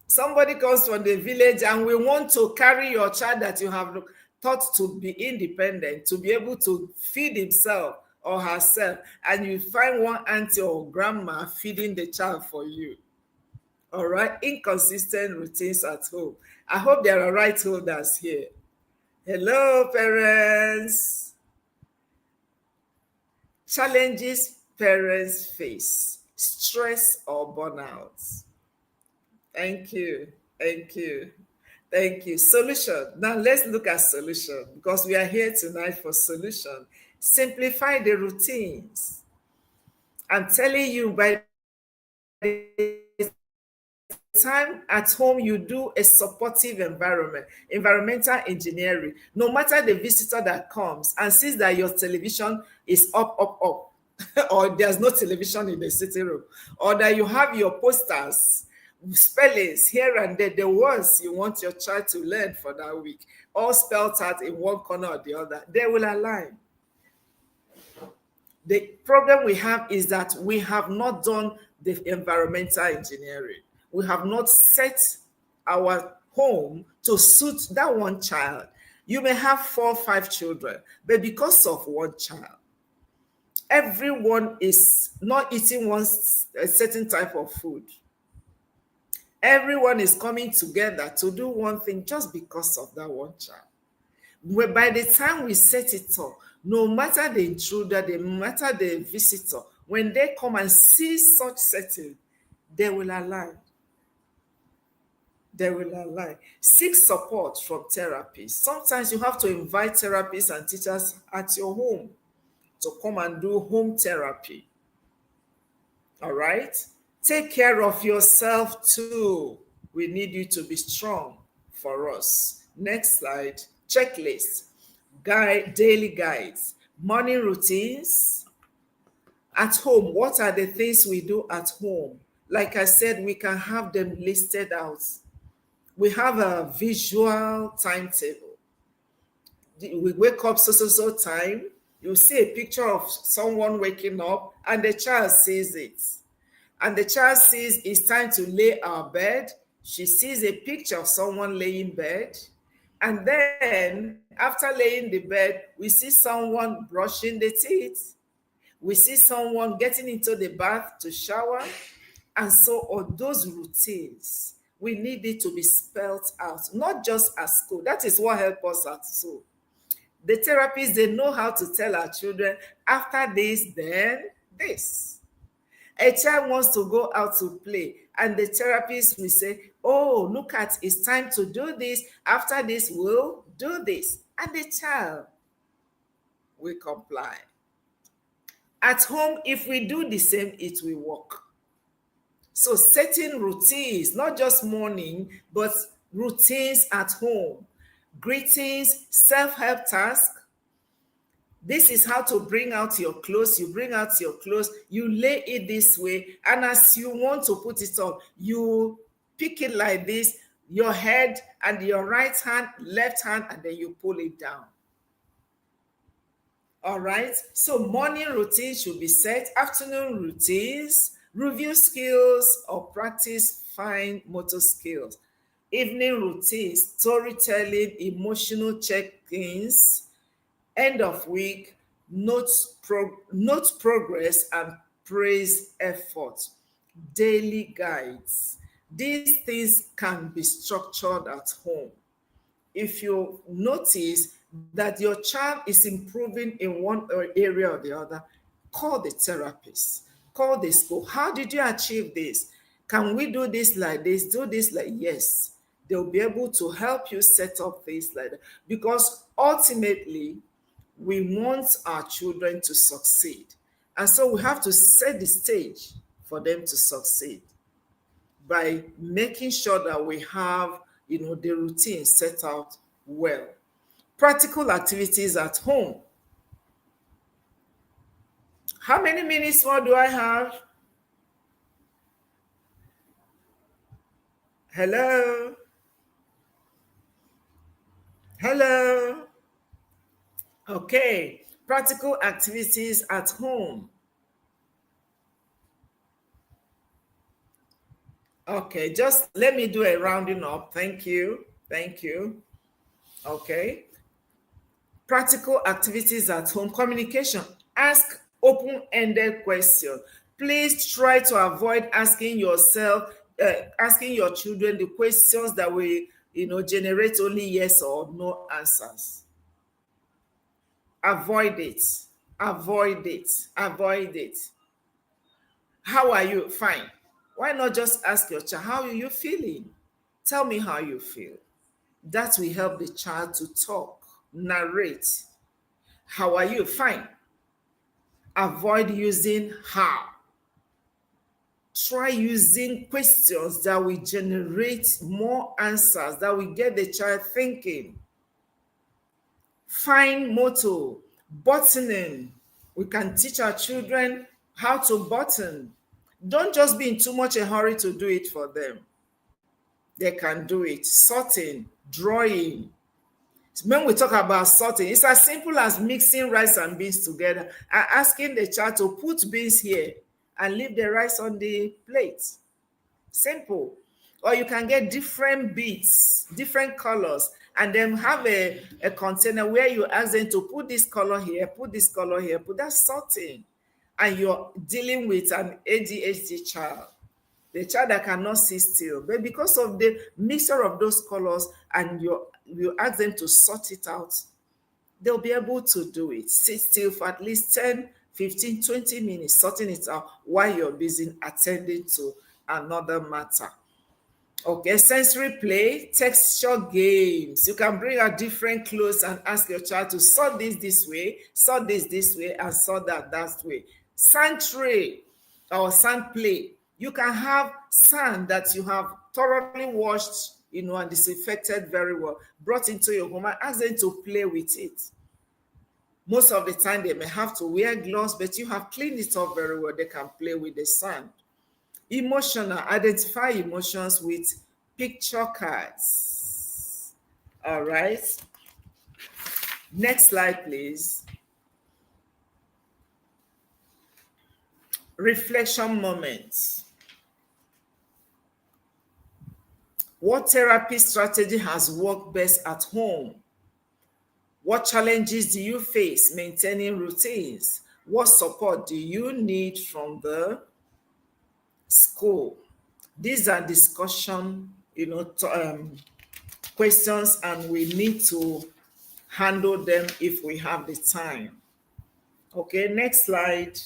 Somebody comes from the village and we want to carry your child that you have taught to be independent, to be able to feed himself or herself, and you find one auntie or grandma feeding the child for you. All right, inconsistent routines at home. I hope there are right holders here. Hello, parents. Challenges parents face: stress or burnout. Thank you. Thank you. Thank you. Solution. Now let's look at solution, because we are here tonight for solution. Simplify the routines. I'm telling you, by the time at home you do a supportive environment, environmental engineering, no matter the visitor that comes and sees that your television is up, or there's no television in the sitting room, or that you have your posters, spellings here and there, the words you want your child to learn for that week, all spelled out in one corner or the other, they will align. The problem we have is that we have not done the environmental engineering. We have not set our home to suit that one child. You may have 4 or 5 children, but because of one child, everyone is not eating a certain type of food. Everyone is coming together to do one thing just because of that one child. Where by the time we set it up, no matter the intruder, no matter the visitor, when they come and see such setting, they will align. They will align. Seek support from therapists. Sometimes you have to invite therapists and teachers at your home to come and do home therapy. All right? Take care of yourself too. We need you to be strong for us. Next slide. Checklist. Daily guides. Morning routines. At home, what are the things we do at home? Like I said, we can have them listed out. We have a visual timetable. We wake up so time. You see a picture of someone waking up and the child sees it. And the child sees it's time to lay our bed. She sees a picture of someone laying bed. And then after laying the bed, we see someone brushing the teeth. We see someone getting into the bath to shower. And so on, those routines, we need it to be spelled out, not just at school. That is what helps us at school. The therapists, they know how to tell our children, after this, then this. A child wants to go out to play, and the therapist will say, oh, look at, it's time to do this. After this, we'll do this. And the child will comply. At home, if we do the same, it will work. So setting routines, not just morning, but routines at home. Greetings, self-help task. This is how to bring out your clothes. You bring out your clothes, you lay it this way, and as you want to put it on, you pick it like this, your head and your right hand, left hand, and then you pull it down. All right, so morning routines should be set, afternoon routines, review skills or practice fine motor skills. Evening routines, storytelling, emotional check-ins, end of week, note progress and praise effort. Daily guides. These things can be structured at home. If you notice that your child is improving in one area or the other, call the therapist, call the school. How did you achieve this? Can we do this like this? Do this like, yes. They'll be able to help you set up things like that. Because ultimately, we want our children to succeed. And so we have to set the stage for them to succeed by making sure that we have, the routine set out well. Practical activities at home. How many minutes more do I have? Hello? Hello? Okay. Practical activities at home. Okay, just let me do a rounding up. Thank you. Thank you. Okay. Practical activities at home. Communication. Ask open-ended questions. Please try to avoid asking yourself, asking your children the questions that will, generate only yes or no answers. Avoid it. Avoid it. Avoid it. How are you? Fine. Why not just ask your child, how are you feeling? Tell me how you feel. That will help the child to talk, narrate. How are you? Fine. Avoid using how. Try using questions that will generate more answers, that will get the child thinking. Fine motto, buttoning. We can teach our children how to button. Don't just be in too much a hurry to do it for them. They can do it. Sorting, drawing. When we talk about sorting, it's as simple as mixing rice and beans together and asking the child to put beans here and leave the rice on the plate. Simple. Or you can get different beads, different colors, and then have a container where you ask them to put this color here, put this color here, put that sorting. And you're dealing with an ADHD child, the child that cannot sit still. But because of the mixture of those colors and you ask them to sort it out, they'll be able to do it. Sit still for at least 10, 15, 20 minutes, sorting it out while you're busy attending to another matter. Okay, sensory play, texture games. You can bring out different clothes and ask your child to sort this way, sort this way, and sort that way. Sand tray or sand play. You can have sand that you have thoroughly washed, and disinfected very well, brought into your home and ask them to play with it. Most of the time they may have to wear gloves, but you have cleaned it up very well. They can play with the sand. Emotional, identify emotions with picture cards. All right. Next slide, please. Reflection moments. What therapy strategy has worked best at home? What challenges do you face maintaining routines? What support do you need from the school? These are discussion, questions, and we need to handle them if we have the time. Okay, next slide.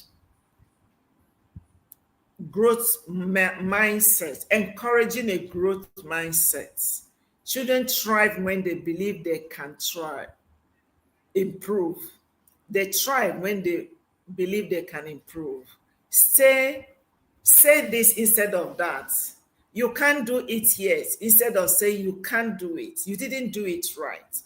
Growth mindset, encouraging a growth mindset. Children thrive when they believe they can try, improve. They thrive when they believe they can improve. Say this instead of that. You can't do it yet, instead of saying you can't do it. You didn't do it right.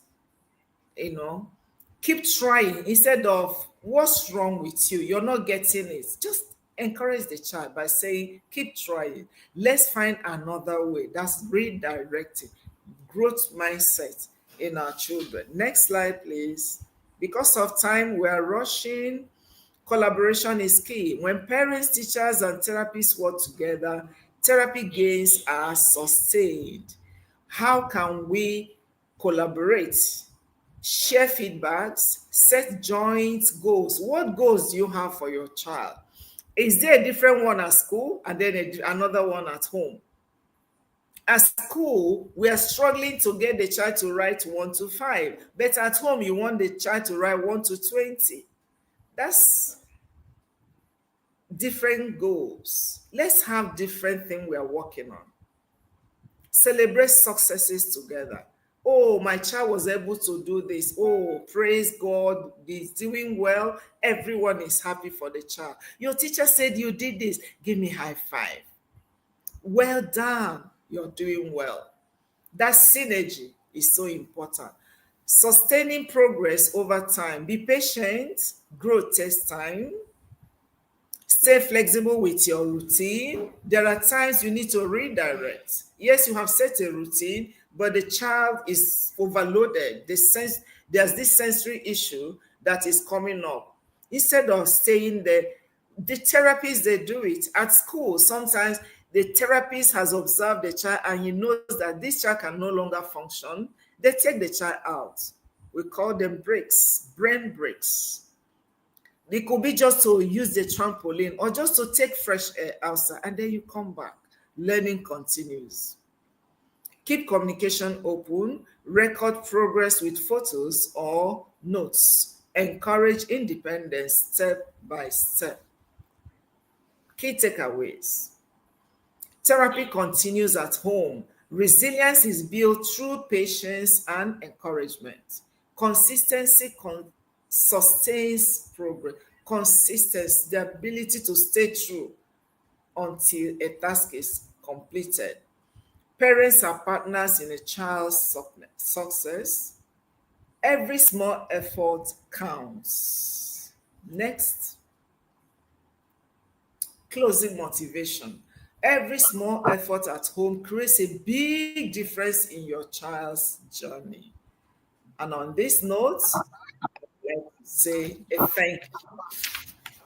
Keep trying instead of what's wrong with you, you're not getting it. Just encourage the child by saying keep trying, let's find another way. That's redirecting growth mindset in our children. Next slide, please. Because of time, we are rushing. Collaboration is key. When parents, teachers, and therapists work together, therapy gains are sustained. How can we collaborate? Share feedbacks, set joint goals. What goals do you have for your child? Is there a different one at school and then another one at home? At school, we are struggling to get the child to write 1 to 5, but at home, you want the child to write 1 to 20. That's different goals. Let's have different things we are working on. Celebrate successes together. Oh, my child was able to do this. Oh, praise God, he's doing well. Everyone is happy for the child. Your teacher said you did this. Give me high five. Well done. You're doing well. That synergy is so important. Sustaining progress over time. Be patient. Growth takes time. Stay flexible with your routine. There are times you need to redirect. Yes, you have set a routine, but the child is overloaded. There's this sensory issue that is coming up. Instead of staying there, the therapists, they do it. At school, sometimes the therapist has observed the child and he knows that this child can no longer function. They take the child out. We call them breaks, brain breaks. It could be just to use the trampoline or just to take fresh air outside, and then you come back. Learning continues. Keep communication open, record progress with photos or notes. Encourage independence step by step. Key takeaways. Therapy continues at home. Resilience is built through patience and encouragement. Consistency sustains progress. Consistency, the ability to stay true until a task is completed. Parents are partners in a child's success. Every small effort counts. Next, closing motivation. Every small effort at home creates a big difference in your child's journey. And on this note, let's say a thank you.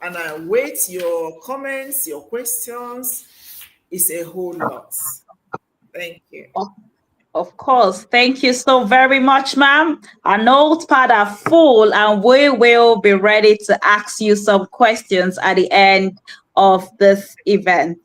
And I await your comments, your questions. It's a whole lot. Thank you. Of course. Thank you so very much, ma'am. Our notepad are full and we will be ready to ask you some questions at the end of this event.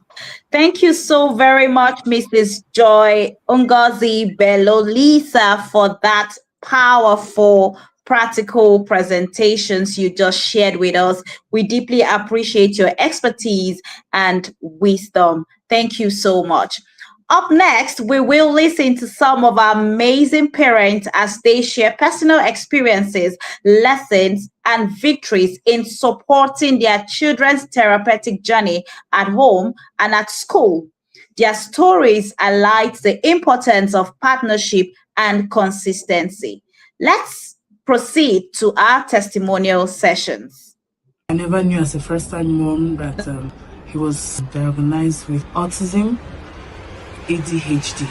Thank you so very much, Mrs. Joy Ngozi Bello Lisa, for that powerful practical presentations you just shared with us. We deeply appreciate your expertise and wisdom. Thank you so much. Up next, we will listen to some of our amazing parents as they share personal experiences, lessons, and victories in supporting their children's therapeutic journey at home and at school. Their stories highlight the importance of partnership and consistency. Let's proceed to our testimonial sessions. I never knew as a first-time mom that he was diagnosed with autism, ADHD,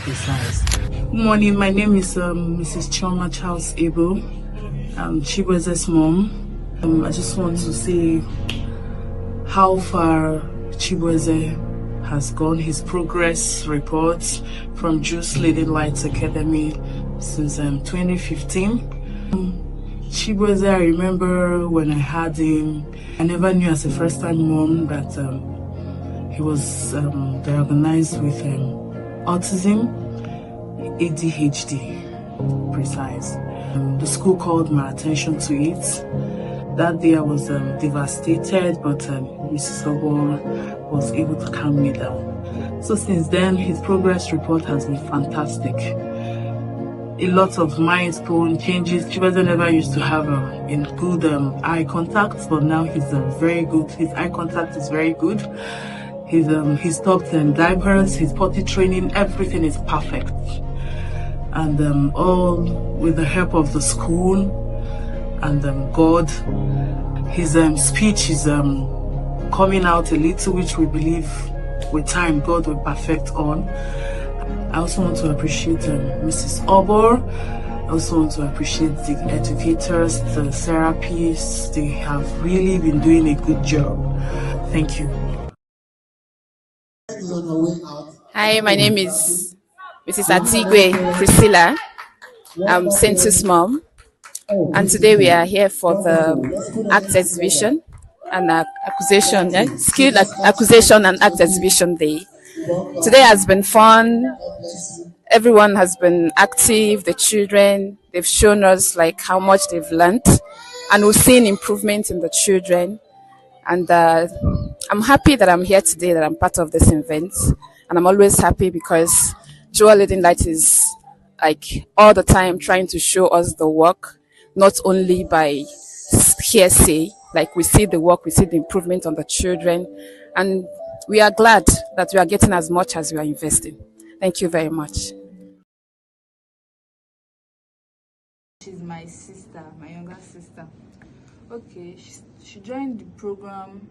precise. Good morning, my name is Mrs. Choma Charles Abel. I'm Chibueze's mom. I just want to say how far Chibueze has gone, his progress reports from Juice Leading Lights Academy since 2015. Chibueze, I remember when I had him, I never knew as a first-time mom that he was diagnosed with autism, ADHD, precise. The school called my attention to it. That day I was devastated, but Mrs. Obor was able to calm me down. So since then, his progress report has been fantastic. A lot of milestone changes. Chibueze never used to have in good eye contact, but now he's very good. His eye contact is very good. He stopped diapers, his potty training, everything is perfect. And all with the help of the school and God. His speech is coming out a little, which we believe with time God will perfect on. I also want to appreciate Mrs. Obor. I also want to appreciate the educators, the therapists. They have really been doing a good job. Thank you. Hi, my name is Mrs. Atigwe Priscilla. I'm Sensus mom, and today we are here for the act exhibition and acquisition, acquisition and act exhibition day. Today has been fun. Everyone has been active. The children, they've shown us like how much they've learned, and we've seen improvement in the children. And I'm happy that I'm here today, that I'm part of this event. And I'm always happy because Joel Leading Light is like all the time trying to show us the work, not only by hearsay, like we see the work, we see the improvement on the children. And we are glad that we are getting as much as we are investing. Thank you very much. She's my sister, my younger sister. Okay, she joined the program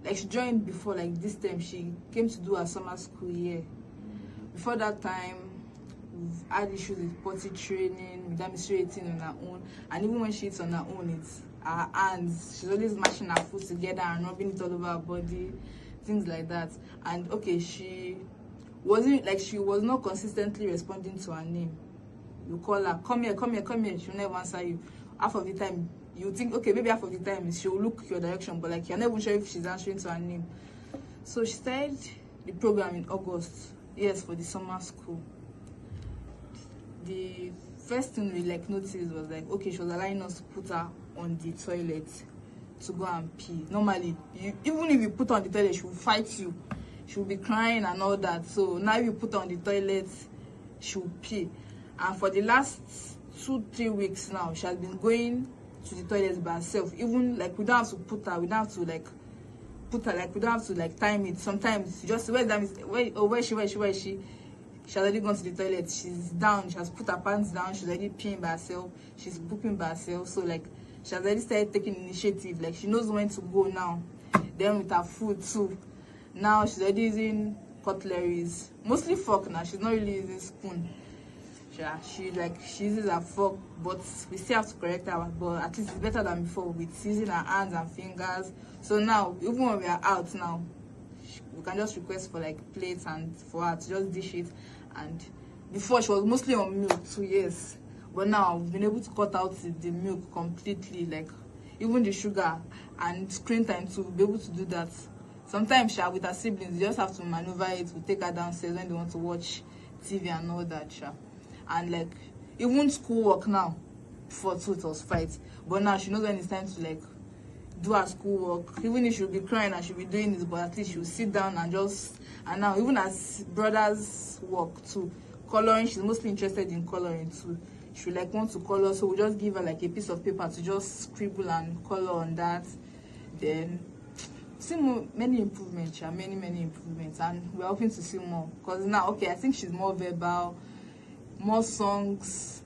like she joined before, like this time she came to do her summer school year. Before that time, we've had issues with potty training, with her eating on her own, and even when she eats on her own, it's her hands. She's always mashing her food together and rubbing it all over her body, things like that. And okay, she was not consistently responding to her name. You call her, come here, come here, come here, she'll never answer you. Half of the time, you think, okay, maybe half of the time she'll look your direction, but like you're not even sure if she's answering to her name. So she started the program in August, yes, for the summer school. The first thing we like noticed was like, okay, she was allowing us to put her on the toilet to go and pee. Normally, even if you put her on the toilet, she will fight you. She will be crying and all that. So now you put her on the toilet, she will pee. And for the last 2-3 weeks now, she has been going to the toilet by herself. Even like we don't have to put her, we don't have to like put her, like we don't have to like time it. Sometimes you just where is she? She's already gone to the toilet. She's down. She has put her pants down. She's already peeing by herself. She's pooping by herself. So like she has already started taking initiative. Like she knows when to go now. Then with her food too. Now she's already using cutleries. Mostly fork now. She's not really using spoon. She uses her fork, but we still have to correct her. But at least it's better than before with using her hands and fingers. So now even when we are out now, we can just request for like plates and for her to just dish it. And before she was mostly on milk 2 years, but now we've been able to cut out the milk completely, like even the sugar and screen time to be able to do that. Sometimes with her siblings, you just have to maneuver it. We take her downstairs when they want to watch TV and all that. And like even schoolwork now, before too it was fight, but now she knows when it's time to like do her schoolwork. Even if she'll be crying and she'll be doing this, but at least she'll sit down and now even as brothers work too, coloring, she's mostly interested in coloring too. She like want to color, so we just give her like a piece of paper to just scribble and color on that. Then see many improvements, many improvements, and we're hoping to see more. Because now, okay, I think she's more verbal, more songs,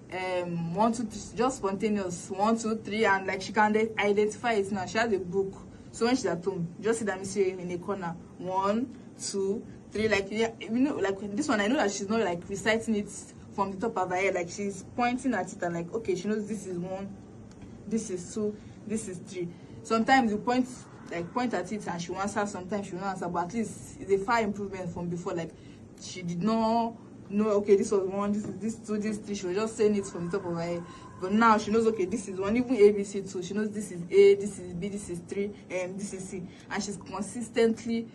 1, 2, 3, just spontaneous 1, 2, 3, and like she can identify it now. She has a book, so when she's at home, just see that Missy in a corner, 1, 2, 3, like like this one. I know that she's not like reciting it from the top of her head, like she's pointing at it and like, okay, she knows this is 1, this is 2, this is 3. Sometimes you point at it and she will answer, sometimes she will not answer, but at least it's a far improvement from before. Like she did not know, okay, this was 1, this 2, this 3. She was just saying it from the top of her head. But now she knows, okay, this is 1, even ABC 2. She knows this is A, this is B, this is 3, and this is C. And she's consistently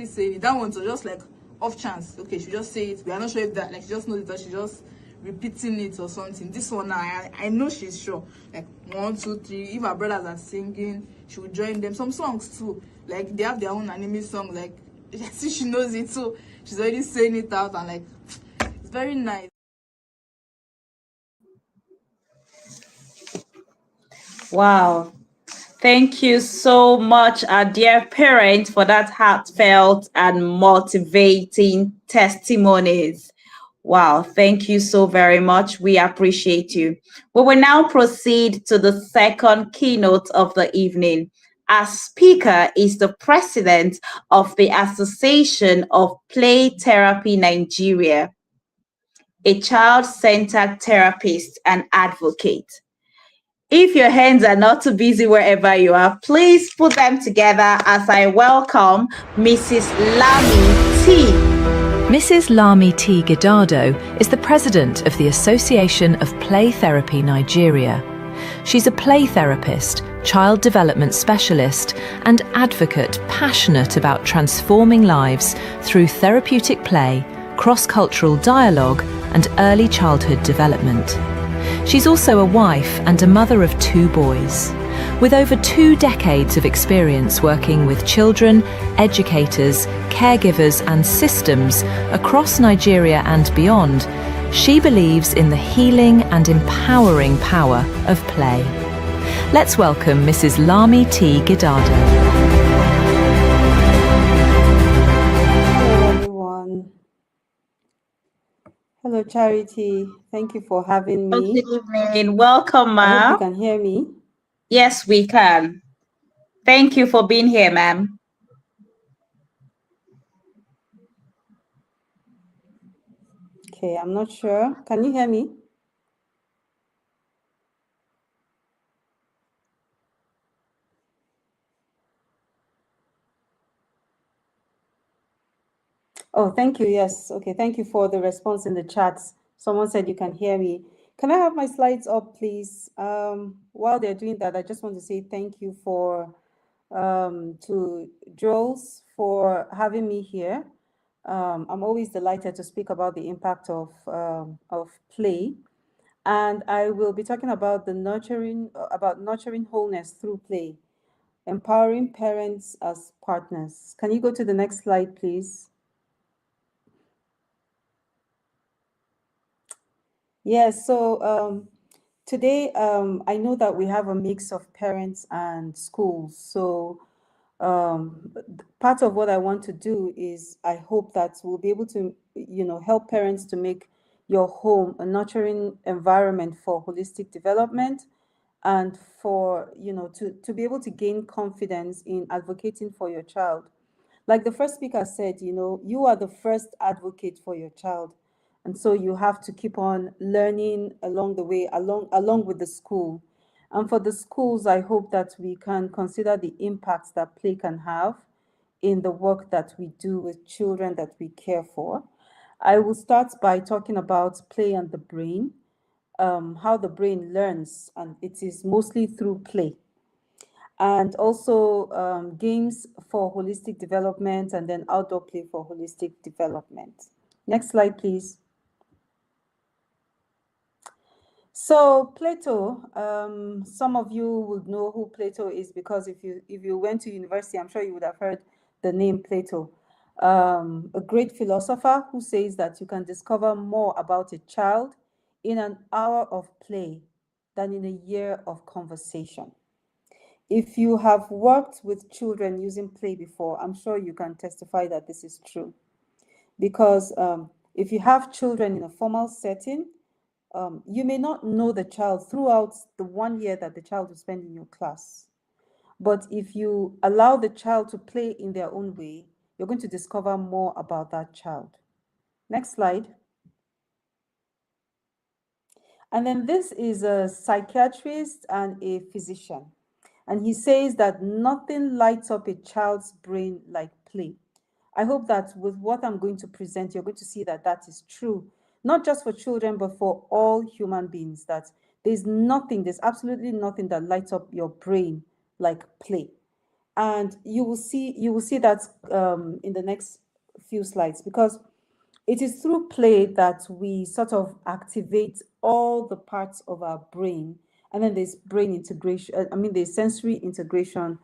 saying it. That one was just like off chance. Okay, she just say it. We are not sure if that, like she just knows it, or she just repeating it or something. This one now, I know she's sure. Like 1, 2, 3. If her brothers are singing, she will join them. Some songs too, like they have their own anime song. Like she knows it, so she's already saying it out, and like it's very nice. Wow. Thank you so much, our dear parents, for that heartfelt and motivating testimonies. Wow, thank you so very much. We appreciate you. We will now proceed to the second keynote of the evening. Our speaker is the president of the Association of Play Therapy Nigeria, a child-centered therapist and advocate. If your hands are not too busy wherever you are, please put them together as I welcome Mrs. Lami T. Mrs. Lami T. Gidado is the president of the Association of Play Therapy Nigeria. She's a play therapist, child development specialist, and advocate passionate about transforming lives through therapeutic play, cross-cultural dialogue, and early childhood development. She's also a wife and a mother of 2 boys. With over 2 decades of experience working with children, educators, caregivers, and systems across Nigeria and beyond, she believes in the healing and empowering power of play. Let's welcome Mrs. Lami T. Gidado. Hello, everyone. Hello, Charity. Thank you for having me. Good evening. Welcome, I hope you Ma. can hear me. Yes, we can. Thank you for being here, ma'am. Okay, I'm not sure. Can you hear me? Oh, thank you. Yes. Okay. Thank you for the response in the chats. Someone said you can hear me. Can I have my slides up, please? While they're doing that, I just want to say thank you to Jules for having me here. I'm always delighted to speak about the impact of play, and I will be talking about nurturing wholeness through play, empowering parents as partners. Can you go to the next slide, please? Yes, so today I know that we have a mix of parents and schools. So part of what I want to do is I hope that we'll be able to, help parents to make your home a nurturing environment for holistic development and for, to be able to gain confidence in advocating for your child. Like the first speaker said, you are the first advocate for your child. And so you have to keep on learning along the way, along with the school. And for the schools, I hope that we can consider the impacts that play can have in the work that we do with children that we care for. I will start by talking about play and the brain, how the brain learns, and it is mostly through play. And also games for holistic development, and then outdoor play for holistic development. Next slide, please. So Plato, some of you would know who Plato is because if you went to university, I'm sure you would have heard the name Plato. A great philosopher who says that you can discover more about a child in an hour of play than in a year of conversation. If you have worked with children using play before, I'm sure you can testify that this is true. Because if you have children in a formal setting, you may not know the child throughout the 1 year that the child will spend in your class. But if you allow the child to play in their own way, you're going to discover more about that child. Next slide. And then this is a psychiatrist and a physician. And he says that nothing lights up a child's brain like play. I hope that with what I'm going to present, you're going to see that that is true, not just for children, but for all human beings, that there's absolutely nothing that lights up your brain like play. And you will see that in the next few slides, because it is through play that we sort of activate all the parts of our brain. And then there's brain integration, there's sensory integration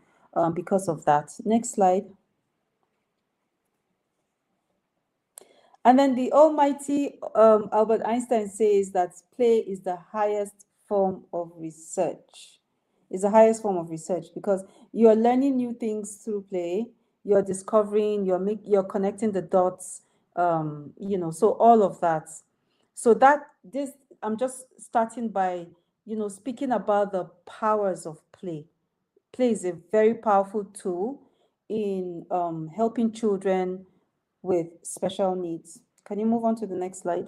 because of that. Next slide. And then the almighty Albert Einstein says that play is the highest form of research. It's the highest form of research because you're learning new things through play. You're discovering, you're connecting the dots, so all of that. So I'm just starting by, speaking about the powers of play. Play is a very powerful tool in helping children with special needs. Can you move on to the next slide?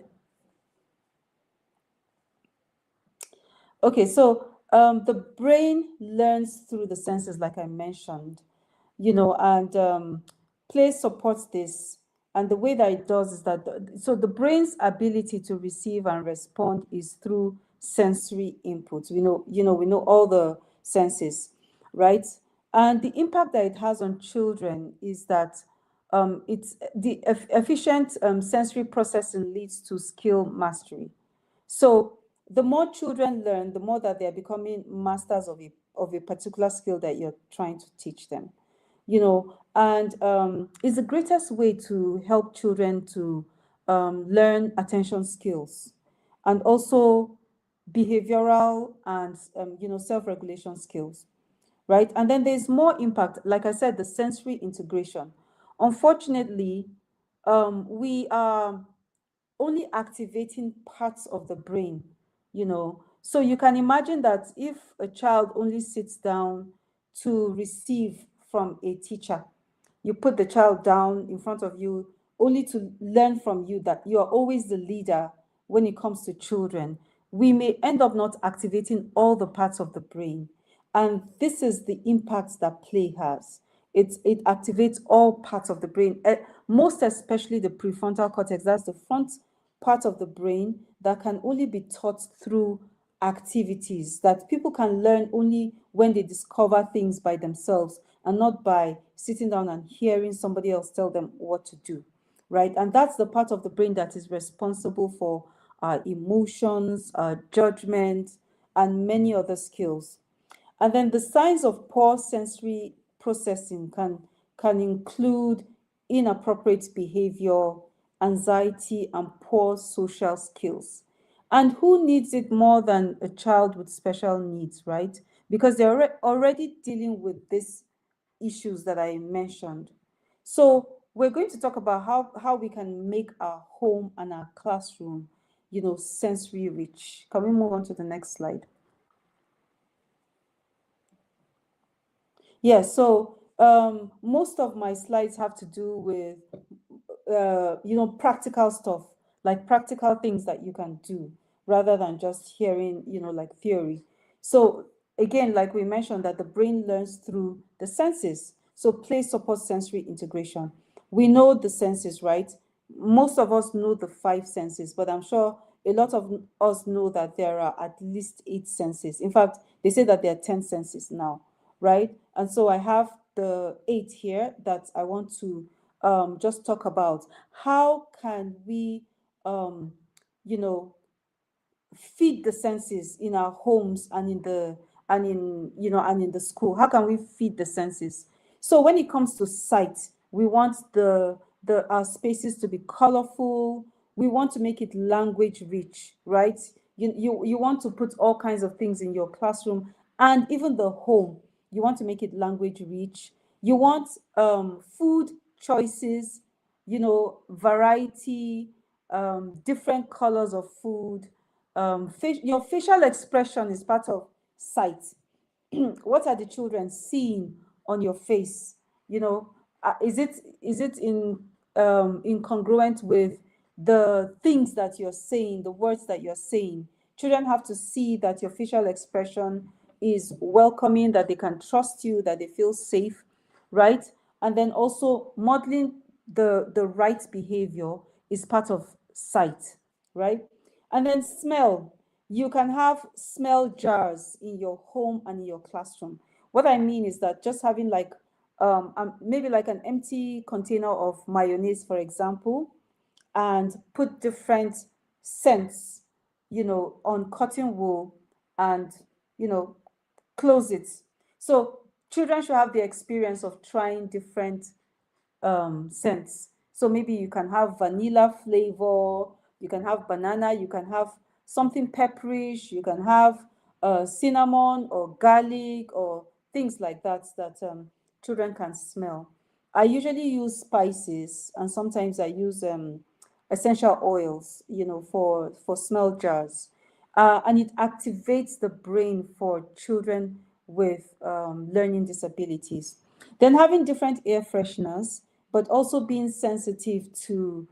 Okay, so the brain learns through the senses, like I mentioned, and play supports this. And the way that it does is that, so the brain's ability to receive and respond is through sensory inputs. We know all the senses, right? And the impact that it has on children is that it's the efficient sensory processing leads to skill mastery. So the more children learn, the more that they're becoming masters of a particular skill that you're trying to teach them. And it's the greatest way to help children to learn attention skills and also behavioral and self-regulation skills, right? And then there's more impact, like I said, the sensory integration. Unfortunately, we are only activating parts of the brain, so you can imagine that if a child only sits down, to receive from a teacher. You put the child down in front of you only to learn from you that you are always the leader when it comes to children. We may end up not activating all the parts of the brain. And this is the impact that play has. It activates all parts of the brain, most especially the prefrontal cortex. That's the front part of the brain that can only be taught through activities, that people can learn only when they discover things by themselves and not by sitting down and hearing somebody else tell them what to do, right? And that's the part of the brain that is responsible for our emotions, our judgment, and many other skills. And then the signs of poor sensory processing can include inappropriate behavior, anxiety, and poor social skills. And who needs it more than a child with special needs, right? Because they're already dealing with these issues that I mentioned. So we're going to talk about how we can make our home and our classroom, sensory rich. Can we move on to the next slide? Yeah, so most of my slides have to do with, practical stuff, like practical things that you can do rather than just hearing, like theory. So again, like we mentioned, that the brain learns through the senses. So play supports sensory integration. We know the senses, right? Most of us know the 5 senses, but I'm sure a lot of us know that there are at least 8 senses. In fact, they say that there are 10 senses now, right? And so I have the 8 here that I want to just talk about. How can we, you know, feed the senses in our homes and in the school? How can we feed the senses? So when it comes to sight, we want our spaces to be colorful. We want to make it language rich, right? You want to put all kinds of things in your classroom and even the home. You want to make it language rich. You want food choices, variety, different colors of food. Your facial expression is part of sight. What are the children seeing on your face? Is it in incongruent with the things that you're saying, the words that you're saying? Children have to see that your facial expression is welcoming, that they can trust you, that they feel safe, right? And then also modeling the right behavior is part of sight, right? And then smell. You can have smell jars in your home and in your classroom. What I mean is that just having like maybe like an empty container of mayonnaise, for example, and put different scents, on cotton wool and, close it. So children should have the experience of trying different scents. So maybe you can have vanilla flavor, you can have banana, you can have something pepperish, you can have cinnamon or garlic or things like that children can smell. I usually use spices and sometimes I use essential oils, for smell jars. And it activates the brain for children with learning disabilities. Then having different air fresheners, but also being sensitive to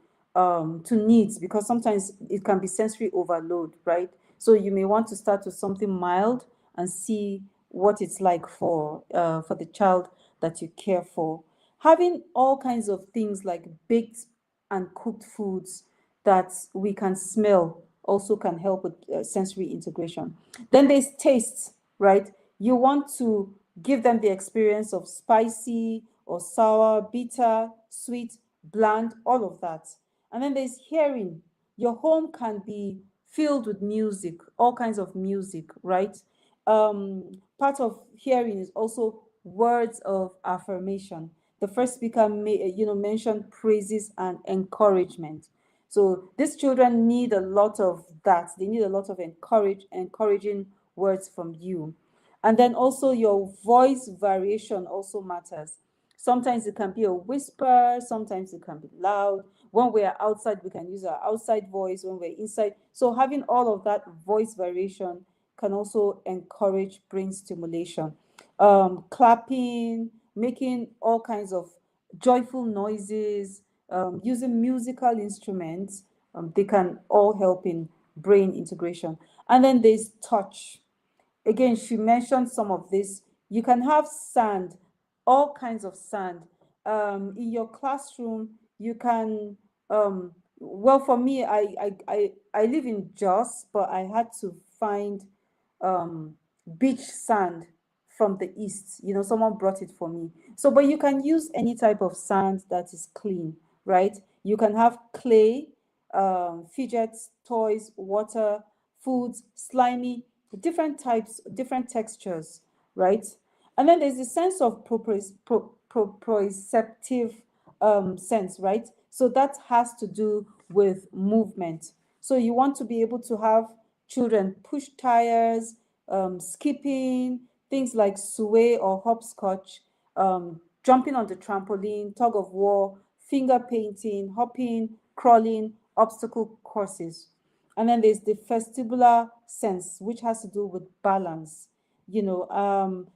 needs, because sometimes it can be sensory overload, right? So you may want to start with something mild and see what it's like for the child that you care for. Having all kinds of things like baked and cooked foods that we can smell also can help with sensory integration. Then there's taste, right? You want to give them the experience of spicy or sour, bitter, sweet, bland, all of that. And then there's hearing. Your home can be filled with music, all kinds of music, right? Part of hearing is also words of affirmation. The first speaker mentioned praises and encouragement. So these children need a lot of that. They need a lot of encouraging words from you. And then also your voice variation also matters. Sometimes it can be a whisper, sometimes it can be loud. When we are outside, we can use our outside voice. When we're inside, so having all of that voice variation can also encourage brain stimulation. clapping, making all kinds of joyful noises, using musical instruments. They can all help in brain integration. And then there's touch. Again, she mentioned some of this. You can have sand, all kinds of sand. In your classroom, you can, well, for me, I live in Jos, but I had to find um, beach sand from the east. You know, someone brought it for me. So, but you can use any type of sand that is clean, right? You can have clay, fidgets, toys, water, foods, slimy, different types, different textures, right? And then there's the sense of proprioceptive sense, right? So that has to do with movement. So you want to be able to have children push tires, skipping, things like sway or hopscotch, jumping on the trampoline, tug of war, finger painting, hopping, crawling, obstacle courses. And then there's the vestibular sense, which has to do with balance.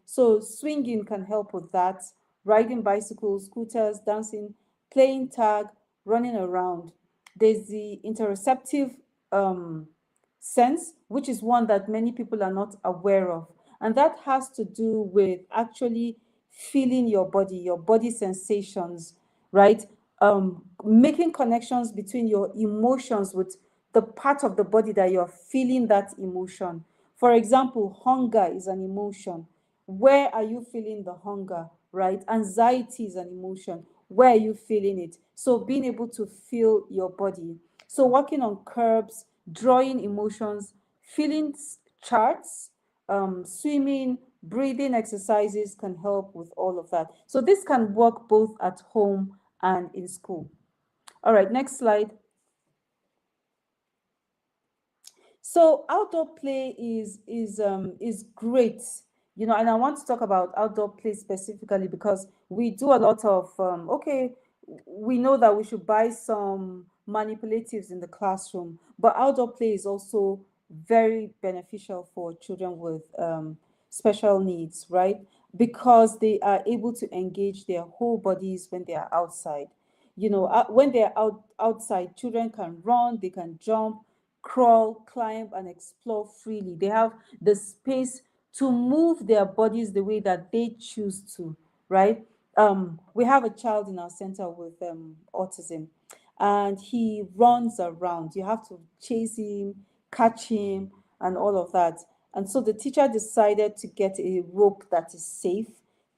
So swinging can help with that, riding bicycles, scooters, dancing, playing tag, running around. There's the interoceptive sense, which is one that many people are not aware of. And that has to do with actually feeling your body sensations, right? Making connections between your emotions with the part of the body that you're feeling that emotion. For example, hunger is an emotion. Where are you feeling the hunger, right? Anxiety is an emotion. Where are you feeling it? So being able to feel your body. So working on curbs, drawing emotions, feeling charts, swimming, breathing exercises can help with all of that. So this can work both at home and in school. All right, next slide. So outdoor play is great, and I want to talk about outdoor play specifically because we do a lot of okay, we know that we should buy some manipulatives in the classroom, but outdoor play is also very beneficial for children with special needs, right? Because they are able to engage their whole bodies when they are outside. When they're outside, children can run, they can jump, crawl, climb, and explore freely. They have the space to move their bodies the way that they choose to, right? We have a child in our center with autism, and he runs around. You have to chase him, catch him, and all of that. And so the teacher decided to get a rope that is safe,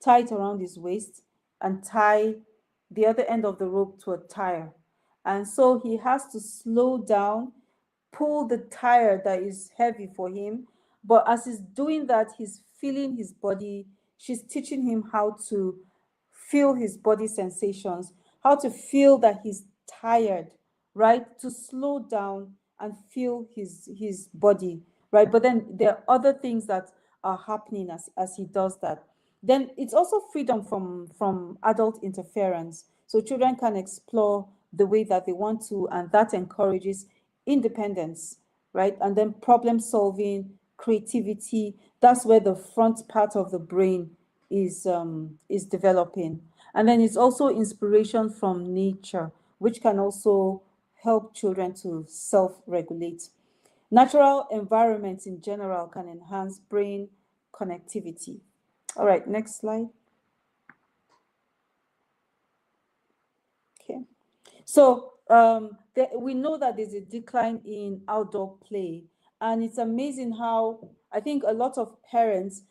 tie it around his waist, and tie the other end of the rope to a tire. And so he has to slow down, pull the tire that is heavy for him. But as he's doing that, he's feeling his body. She's teaching him how to feel his body sensations, how to feel that he's tired, right? To slow down and feel his body, right? But then there are other things that are happening as he does that. Then it's also freedom from adult interference. So children can explore the way that they want to, and that encourages independence, right? And then problem solving, creativity. That's where the front part of the brain is developing. And then it's also inspiration from nature, which can also help children to self-regulate. Natural environments in general can enhance brain connectivity. All right, next slide. Okay. So we know that there's a decline in outdoor play, and it's amazing how I think a lot of parents,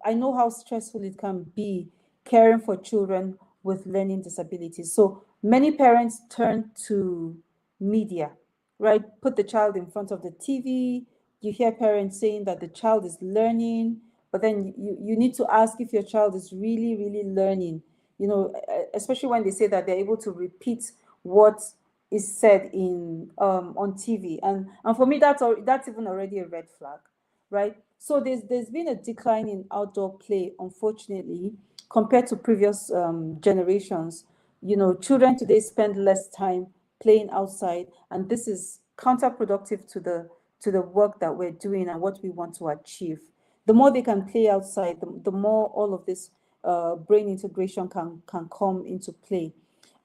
I know how stressful it can be caring for children with learning disabilities. So many parents turn to media, right? Put the child in front of the TV. You hear parents saying that the child is learning, but then you need to ask if your child is really, really learning, especially when they say that they're able to repeat what is said in on TV. And for me, that's even already a red flag, right? So there's been a decline in outdoor play, unfortunately, compared to previous generations. Children today spend less time playing outside, and this is counterproductive to the work that we're doing and what we want to achieve. the more they can play outside, the more all of this brain integration can come into play.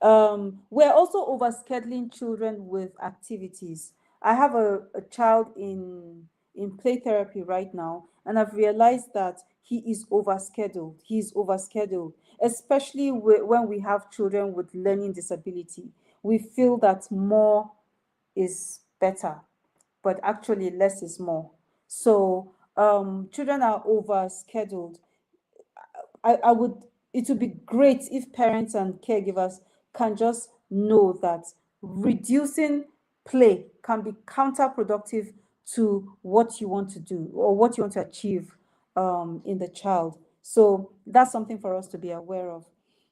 We're also overscheduling children with activities. I have a child in play therapy right now, and I've realized that he is overscheduled. He's overscheduled, especially when we have children with learning disability. We feel that more is better, but actually less is more. So children are overscheduled. I would, it would be great if parents and caregivers can just know that reducing play can be counterproductive to what you want to do or what you want to achieve in the child. So that's something for us to be aware of.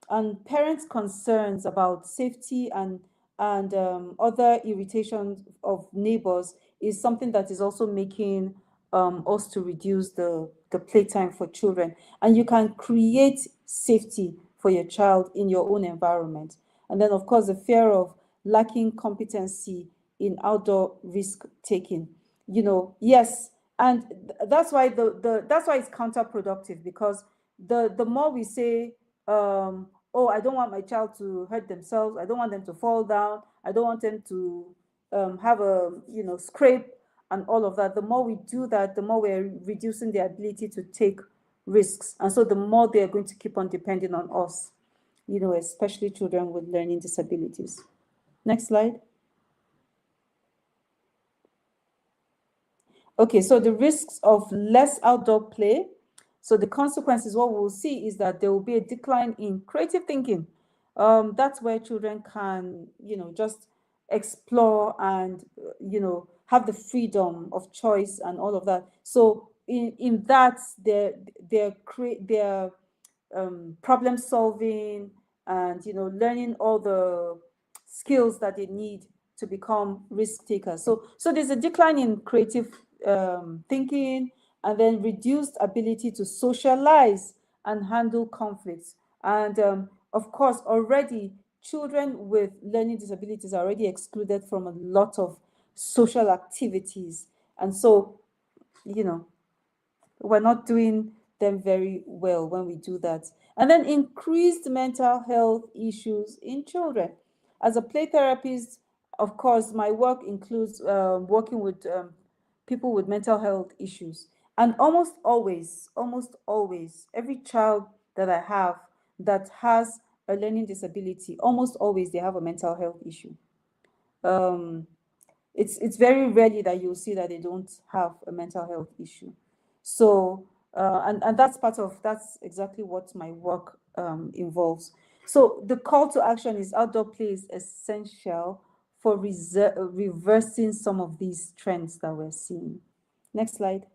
And parents' concerns about safety and other irritations of neighbors is something that is also making us to reduce the playtime for children. And you can create safety for your child in your own environment. And then, of course, the fear of lacking competency in outdoor risk taking. Yes, and that's why that's why it's counterproductive, because the more we say, oh, I don't want my child to hurt themselves, I don't want them to fall down, I don't want them to have a scrape and all of that, the more we do that, the more we're reducing their ability to take risks. And so the more they're going to keep on depending on us, especially children with learning disabilities. Next slide. Okay, so the risks of less outdoor play. So the consequences, what we'll see is that there will be a decline in creative thinking. That's where children can, just explore and, have the freedom of choice and all of that. So in that, their problem solving and, learning all the skills that they need to become risk takers. So there's a decline in creative thinking, and then reduced ability to socialize and handle conflicts. And of course, already children with learning disabilities are already excluded from a lot of social activities. And so, we're not doing them very well when we do that. And then increased mental health issues in children. As a play therapist, of course, my work includes working with people with mental health issues. And almost always, every child that I have that has a learning disability, almost always they have a mental health issue. It's very rarely that you'll see that they don't have a mental health issue. So, and that's exactly what my work involves. So the call to action is outdoor play is essential for reversing some of these trends that we're seeing. Next slide.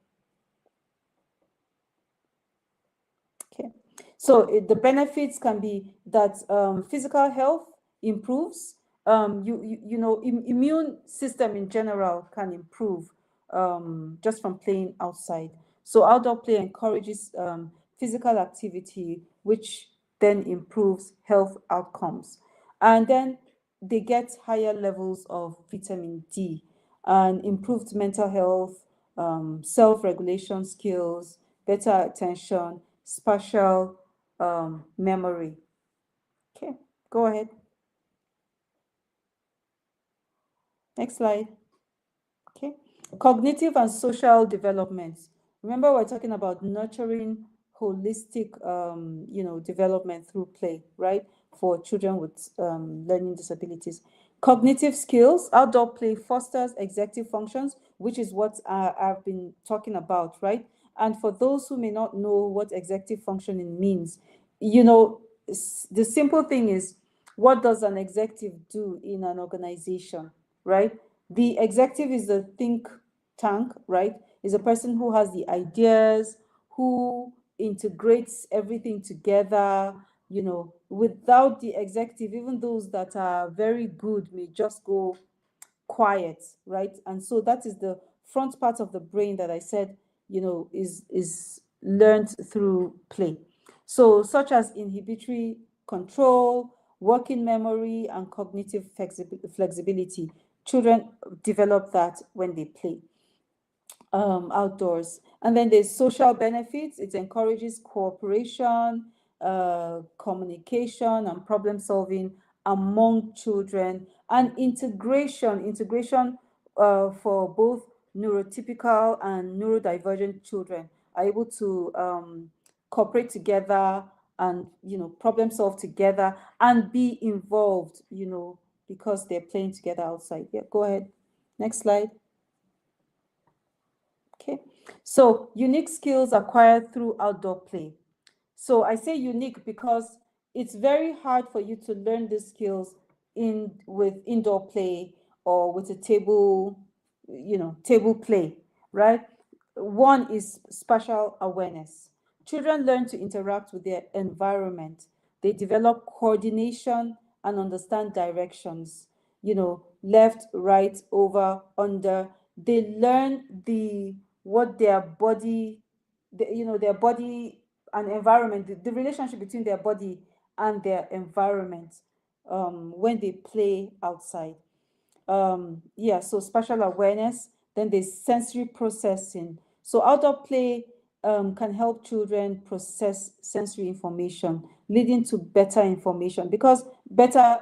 Okay, so the benefits can be that physical health improves. Immune system in general can improve just from playing outside. So outdoor play encourages physical activity, which then improves health outcomes. And then they get higher levels of vitamin D and improved mental health, self-regulation skills, better attention, spatial memory. Okay, go ahead. Next slide. Okay, cognitive and social development. Remember, we're talking about nurturing holistic, development through play, right? For children with learning disabilities. Cognitive skills, outdoor play fosters executive functions, which is what I've been talking about, right? And for those who may not know what executive functioning means, the simple thing is, what does an executive do in an organization, right? The executive is the think tank, right? Is a person who has the ideas, who integrates everything together. Without the executive, even those that are very good may just go quiet, right? And so that is the front part of the brain that I said, is learned through play. So such as inhibitory control, working memory, and cognitive flexibility. Children develop that when they play. outdoors. And then there's social benefits. It encourages cooperation, communication, and problem solving among children, and integration for both neurotypical and neurodivergent children are able to cooperate together and problem solve together and be involved, because they're playing together outside. Yeah, go ahead. Next slide. Okay, so unique skills acquired through outdoor play. So I say unique because it's very hard for you to learn these skills with indoor play or with a table play, right? One is spatial awareness. Children learn to interact with their environment. They develop coordination and understand directions, left, right, over, under. They learn what their body, their body and environment, the relationship between their body and their environment when they play outside. Yeah, so spatial awareness. Then there's sensory processing. So outdoor play can help children process sensory information, leading to better information, because better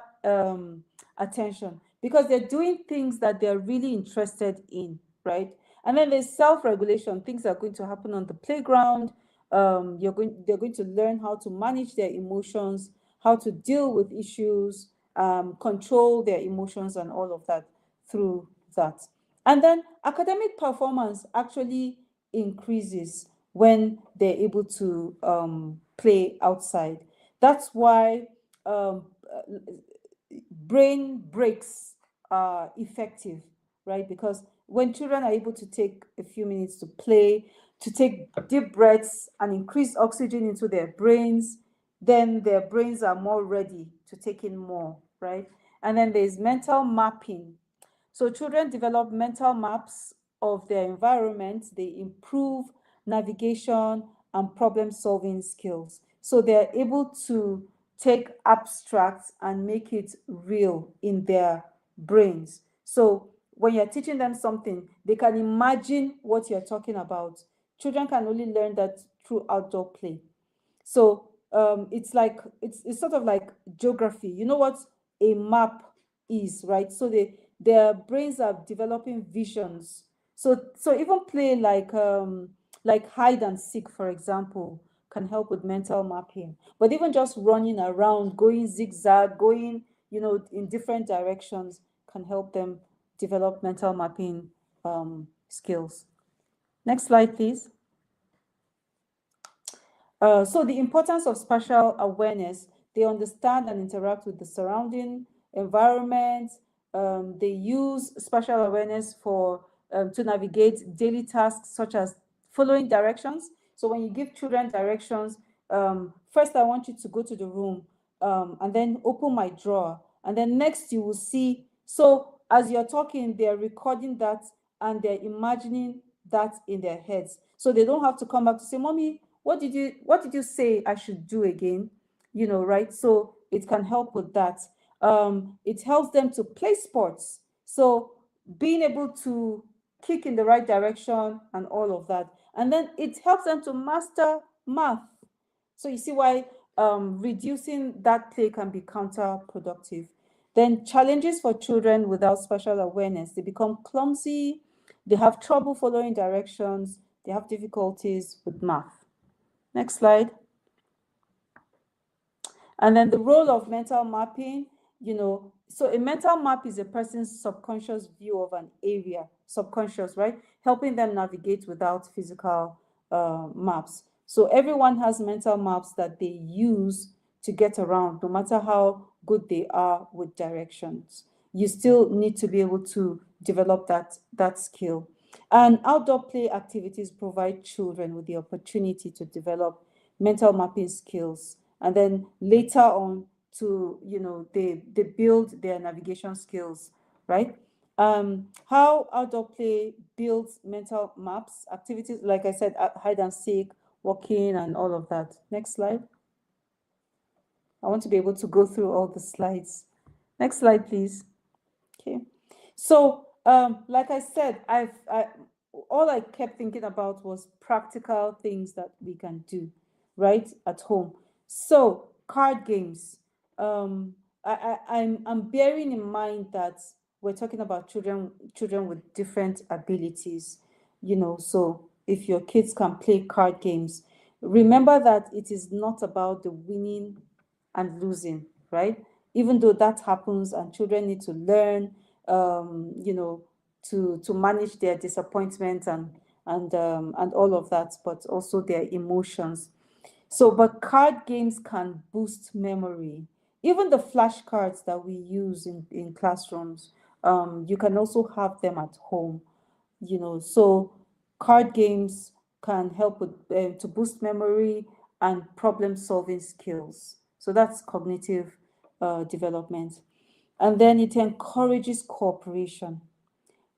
attention, because they're doing things that they're really interested in, right? And then there's self-regulation. Things are going to happen on the playground. They're going to learn how to manage their emotions, how to deal with issues, control their emotions and all of that through that. And then academic performance actually increases when they're able to play outside. That's why brain breaks are effective, right? Because when children are able to take a few minutes to play, to take deep breaths and increase oxygen into their brains, then their brains are more ready to take in more, right? And then there's mental mapping. So children develop mental maps of their environment. They improve navigation and problem-solving skills. So they're able to take abstracts and make it real in their brains. So when you're teaching them something, they can imagine what you're talking about. Children can only learn that through outdoor play. So it's sort of like geography. You know what a map is, right? So their brains are developing visions. So even play like hide and seek, for example, can help with mental mapping. But even just running around, going zigzag, going in different directions can help them develop mental mapping skills. Next slide, please. So the importance of spatial awareness, they understand and interact with the surrounding environment. They use spatial awareness to navigate daily tasks such as following directions. So when you give children directions, first I want you to go to the room and then open my drawer. And then next you will see, so as you're talking, they're recording that and they're imagining that in their heads. So they don't have to come back to say, Mommy, what did you say I should do again? Right? So it can help with that. It helps them to play sports. So being able to kick in the right direction and all of that. And then it helps them to master math. So you see why reducing that play can be counterproductive. Then challenges for children without spatial awareness. They become clumsy, they have trouble following directions, they have difficulties with math. Next slide. And then the role of mental mapping, so a mental map is a person's subconscious view of an area, subconscious, right? Helping them navigate without physical maps. So everyone has mental maps that they use to get around, no matter how good they are with directions. You still need to be able to develop that skill. And outdoor play activities provide children with the opportunity to develop mental mapping skills. And then later on they build their navigation skills, right? How outdoor play builds mental maps, activities, like I said, hide and seek, walking, and all of that. Next slide. I want to be able to go through all the slides. Next slide, please. Okay. So, like I said, all I kept thinking about was practical things that we can do, right, at home. So card games. I'm bearing in mind that we're talking about children with different abilities, so if your kids can play card games, remember that it is not about the winning and losing, right? Even though that happens and children need to learn, to manage their disappointment and all of that, but also their emotions. So, but card games can boost memory. Even the flashcards that we use in classrooms, you can also have them at home. So card games can help with to boost memory and problem solving skills. So that's cognitive development. And then it encourages cooperation.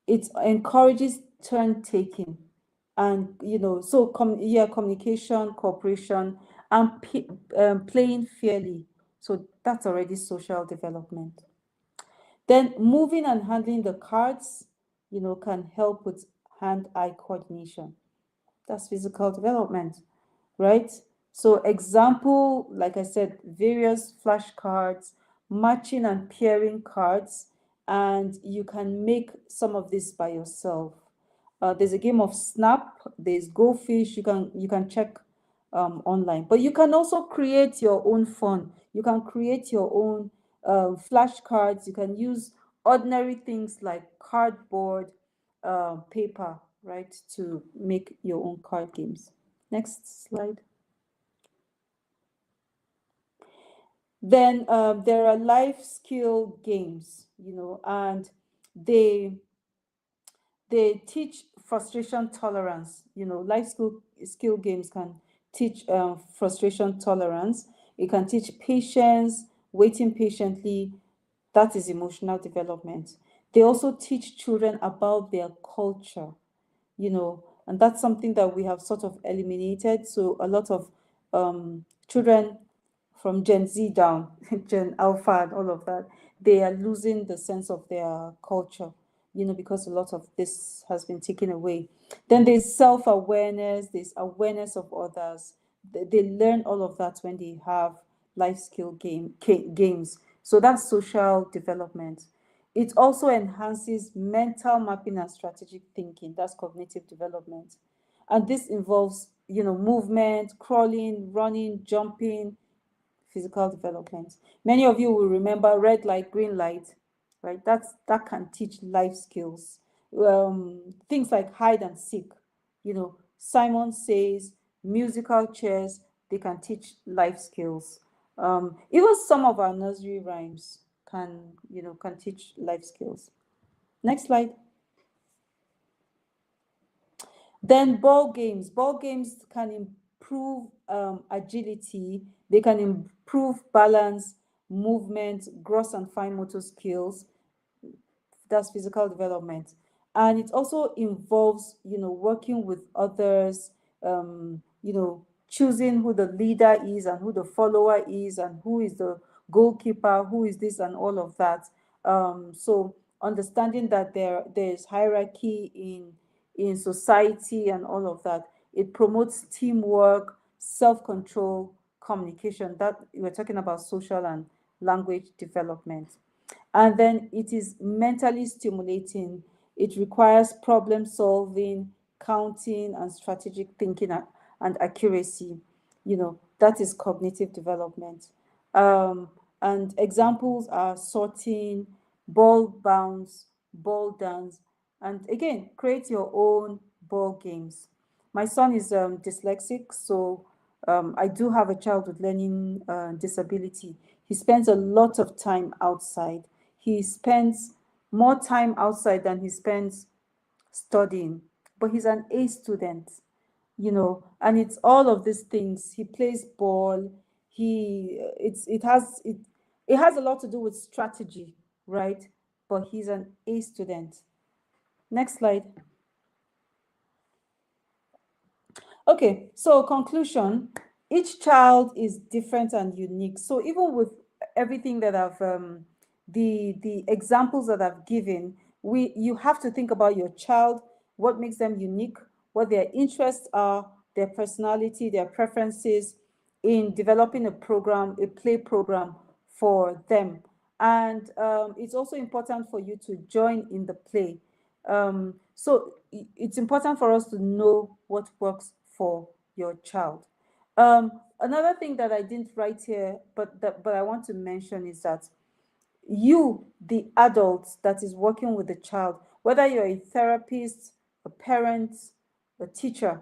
It encourages turn taking, and so communication, cooperation, and playing fairly. So that's already social development. Then moving and handling the cards, can help with hand-eye coordination. That's physical development, right? So example, like I said, various flashcards, matching and pairing cards, and you can make some of this by yourself. There's a game of Snap, there's Go Fish, you can check online. But you can also create your own fun. You can create your own flashcards. You can use ordinary things like cardboard, paper, right, to make your own card games. Next slide. Then there are life skill games, and they teach frustration tolerance. Life skill games can teach frustration tolerance. It can teach patience, waiting patiently. That is emotional development. They also teach children about their culture, and that's something that we have sort of eliminated. So a lot of children from Gen Z down, Gen Alpha and all of that, they are losing the sense of their culture, because a lot of this has been taken away. Then there's self-awareness, there's awareness of others. They learn all of that when they have life skill games. So that's social development. It also enhances mental mapping and strategic thinking. That's cognitive development. And this involves, movement, crawling, running, jumping, physical development. Many of you will remember red light, green light, right? That can teach life skills. Things like hide and seek, Simon Says, musical chairs, they can teach life skills. Even some of our nursery rhymes can teach life skills. Next slide. Then ball games. Ball games can improve agility. They can improve balance, movement, gross and fine motor skills. That's physical development. And it also involves, working with others, choosing who the leader is and who the follower is and who is the goalkeeper, who is this and all of that. So understanding that there's hierarchy in society and all of that. It promotes teamwork, self-control, communication. That we're talking about social and language development. And then it is mentally stimulating. It requires problem solving, counting, and strategic thinking and accuracy. That is cognitive development. And examples are sorting, ball bounce, ball dance, and again, create your own ball games. My son is dyslexic, so I do have a child with learning disability. He spends a lot of time outside. He spends more time outside than he spends studying, but he's an A student, and it's all of these things. He plays ball. It has a lot to do with strategy, right? But he's an A student. Next slide. Okay, so conclusion, each child is different and unique. So even with everything that I've the examples that I've given, you have to think about your child what makes them unique, what their interests are, their personality, their preferences in developing a program, a play program for them. And it's also important for you to join in the play. So it's important for us to know what works for your child. Another thing that I didn't write here, but I want to mention is that you, the adult that is working with the child, whether you're a therapist, a parent, a teacher,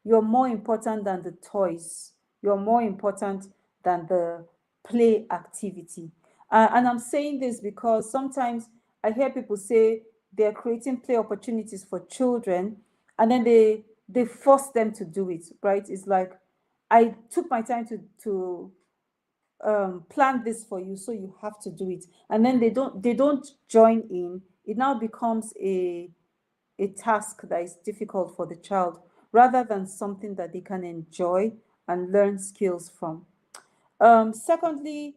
you're more important than the toys. You're more important than the play activity. And I'm saying this because sometimes I hear people say they're creating play opportunities for children and then they force them to do it, right? It's like, I took my time to plan this for you, so you have to do it, and then they don't join in. It now becomes a task that is difficult for the child rather than something that they can enjoy and learn skills from. Secondly,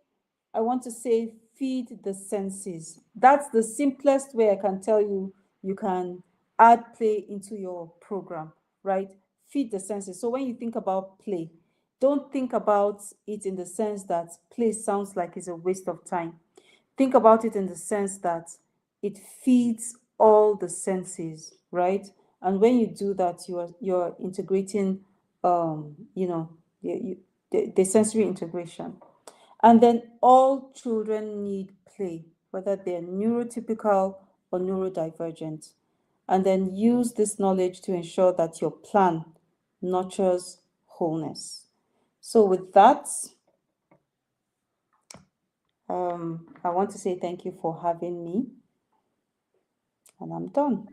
I want to say feed the senses. That's the simplest way I can tell you you can add play into your program, right? Feed the senses. So when you think about play, don't think about it in the sense that play sounds like it's a waste of time. Think about it in the sense that it feeds all the senses, right? And when you do that, you're integrating, the sensory integration. And then all children need play, whether they're neurotypical or neurodivergent. And then use this knowledge to ensure that your plan nurtures wholeness. So with that, I want to say thank you for having me. And I'm done.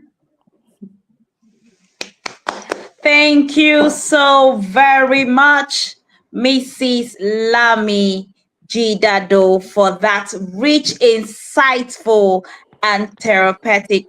Thank you so very much, Mrs. Lami Gidado, for that rich, insightful, and therapeutic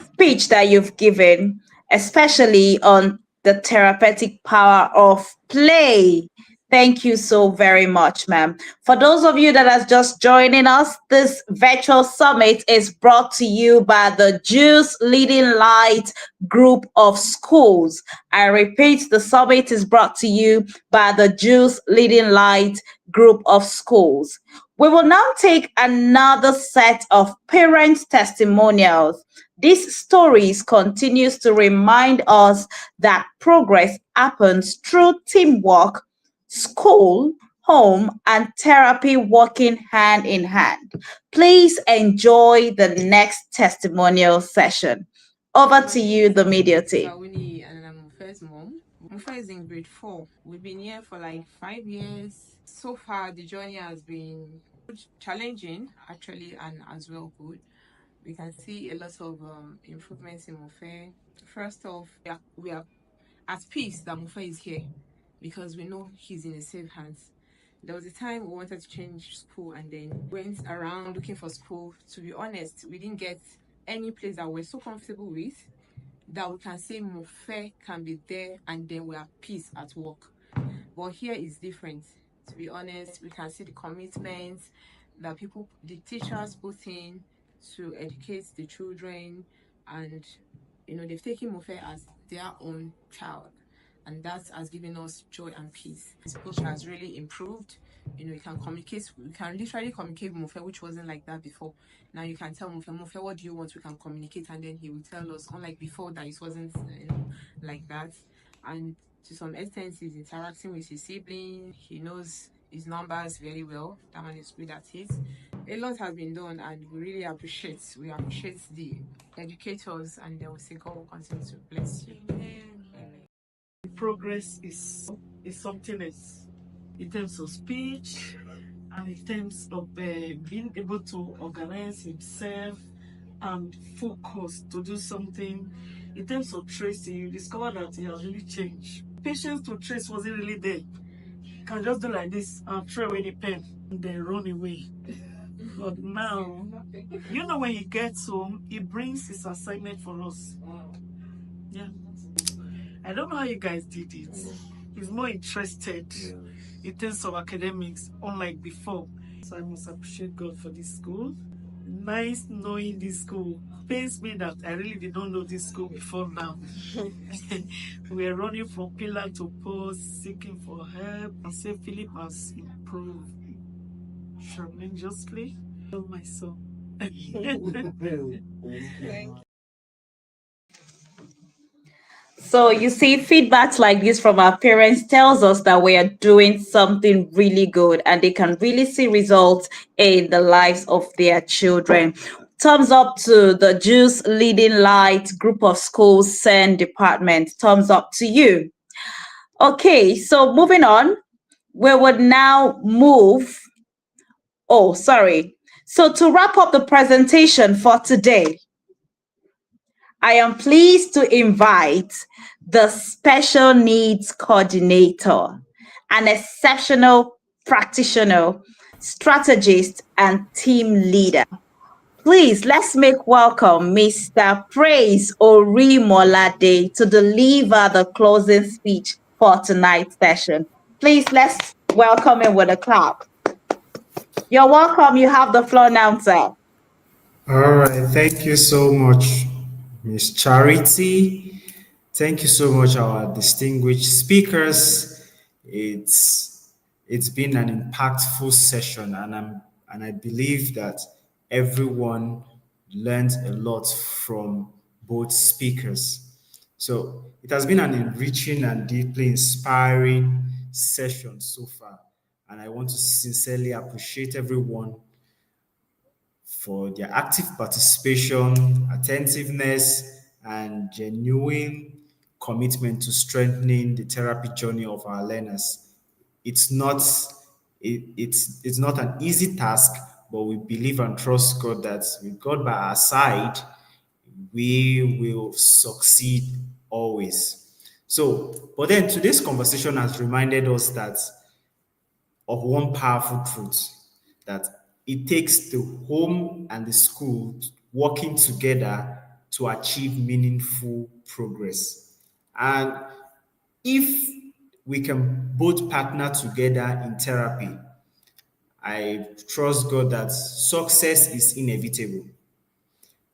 speech that you've given, especially on the therapeutic power of play. Thank you so very much, ma'am. For those of you that are just joining us, this virtual summit is brought to you by the Jews Leading Light Group of Schools. I repeat, the summit is brought to you by the Jews Leading Light Group of Schools. We will now take another set of parent testimonials. These stories continues to remind us that progress happens through teamwork, school, home, and therapy working hand in hand. Please enjoy the next testimonial session. Over to you, the media team. And I'm Mufe's mom. Mufe is in grade 4. We've been here for like 5 years. So far, the journey has been challenging, actually, and as well good. We can see a lot of improvements in Mufe. First off, we are at peace that Mufe is here because we know he's in a safe hands. There was a time we wanted to change school and then went around looking for school. To be honest, we didn't get any place that we're so comfortable with that we can say Mufe can be there and then we are peace at work. But here is different. To be honest, we can see the commitment that the teachers put in to educate the children, and they've taken Mufe as their own child, and that has given us joy and peace. His speech has really improved. We can communicate. We can literally communicate with Mufe, which wasn't like that before. Now you can tell Mufe, what do you want? We can communicate, and then he will tell us. Unlike before, that it wasn't like that. And to some extent, he's interacting with his sibling. He knows his numbers very well. That man is good at it. A lot has been done, and we really appreciate. We appreciate the educators, and then we say God will continue to bless you. Amen. Progress is something else in terms of speech and in terms of being able to organize himself and focus to do something. In terms of tracing, you discover that he has really changed. Patience to trace wasn't really there. You can just do like this and throw away the pen and then run away. But now, when he gets home, he brings his assignment for us. Yeah. I don't know how you guys did it. He's more interested in terms of academics, unlike before. So I must appreciate God for this school. Nice knowing this school. Pains me that I really did not know this school before now. We are running from pillar to post, seeking for help. I say Philip has improved tremendously. Oh, my son. So you see, feedbacks like this from our parents tells us that we are doing something really good and they can really see results in the lives of their children. Thumbs up to the Juice Leading Light Group of Schools S.E.N department. Thumbs up to you. Okay, so moving on, we would now move. Oh, sorry. So to wrap up the presentation for today, I am pleased to invite the Special Needs Coordinator, an exceptional practitioner, strategist, and team leader. Please, let's make welcome Mr. Praise Orimolade to deliver the closing speech for tonight's session. Please, let's welcome him with a clap. You're welcome. You have the floor now, sir. All right. Thank you so much, Miss Charity. Thank you so much, our distinguished speakers. It's been an impactful session, and I believe that everyone learned a lot from both speakers. So it has been an enriching and deeply inspiring session so far, and I want to sincerely appreciate everyone for their active participation, attentiveness, and genuine commitment to strengthening the therapy journey of our learners. It's not it's not an easy task, but we believe and trust God that with God by our side, we will succeed always. So, but then today's conversation has reminded us that of one powerful truth, that it takes the home and the school working together to achieve meaningful progress. And if we can both partner together in therapy, I trust God that success is inevitable.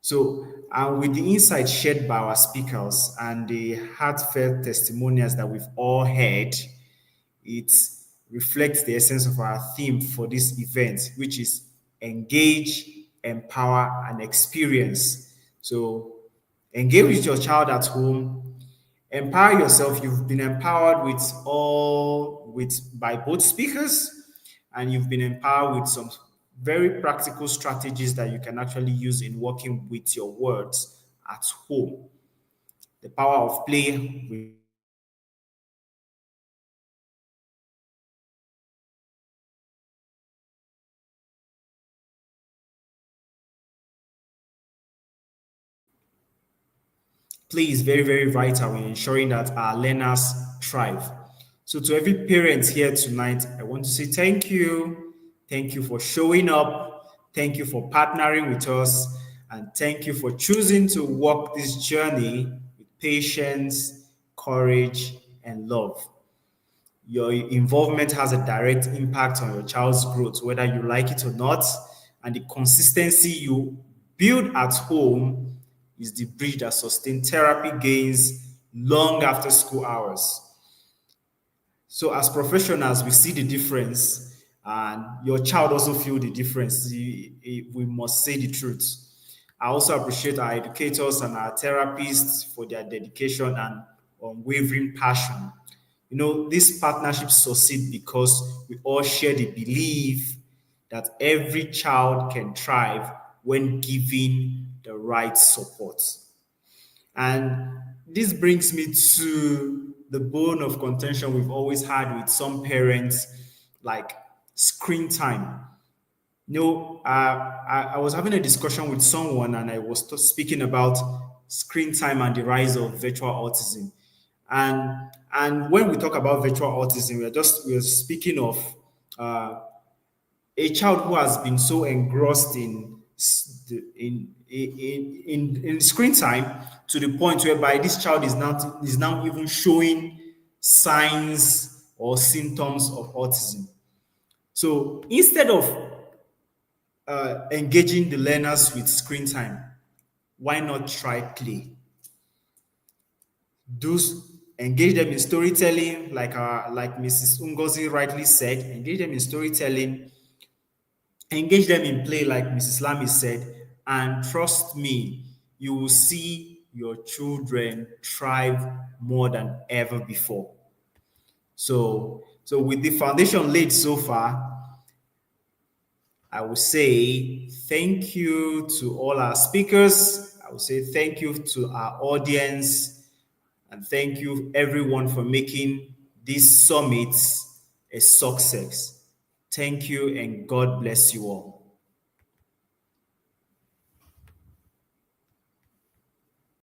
So, and with the insights shared by our speakers and the heartfelt testimonials that we've all heard, it reflects the essence of our theme for this event, which is engage, empower, and experience. So engage with your child at home, empower yourself. You've been empowered with by both speakers, and you've been empowered with some very practical strategies that you can actually use in working with your words at home. The power of play. Play is very, very vital in ensuring that our learners thrive. So, to every parent here tonight, I want to say thank you. Thank you for showing up. Thank you for partnering with us. And thank you for choosing to walk this journey with patience, courage, and love. Your involvement has a direct impact on your child's growth, whether you like it or not. And the consistency you build at home is the bridge that sustains therapy gains long after school hours. So, as professionals, we see the difference, and your child also feel the difference. We must say the truth. I also appreciate our educators and our therapists for their dedication and unwavering passion. You know, these partnerships succeed because we all share the belief that every child can thrive when given the right support. And this brings me to the bone of contention we've always had with some parents, like screen time. You know, I was having a discussion with someone and I was speaking about screen time and the rise of virtual autism. And when we talk about virtual autism, we're speaking of uh, a child who has been so engrossed in screen time to the point whereby this child is now even showing signs or symptoms of autism. So instead of engaging the learners with screen time, why not try play? Do engage them in storytelling, like Mrs. Ungozi rightly said. Engage them in storytelling. Engage them in play, like Mrs. Lamy said, and trust me, you will see your children thrive more than ever before. So with the foundation laid so far, I will say thank you to all our speakers. I will say thank you to our audience, and thank you everyone for making this summit a success. Thank you and God bless you all.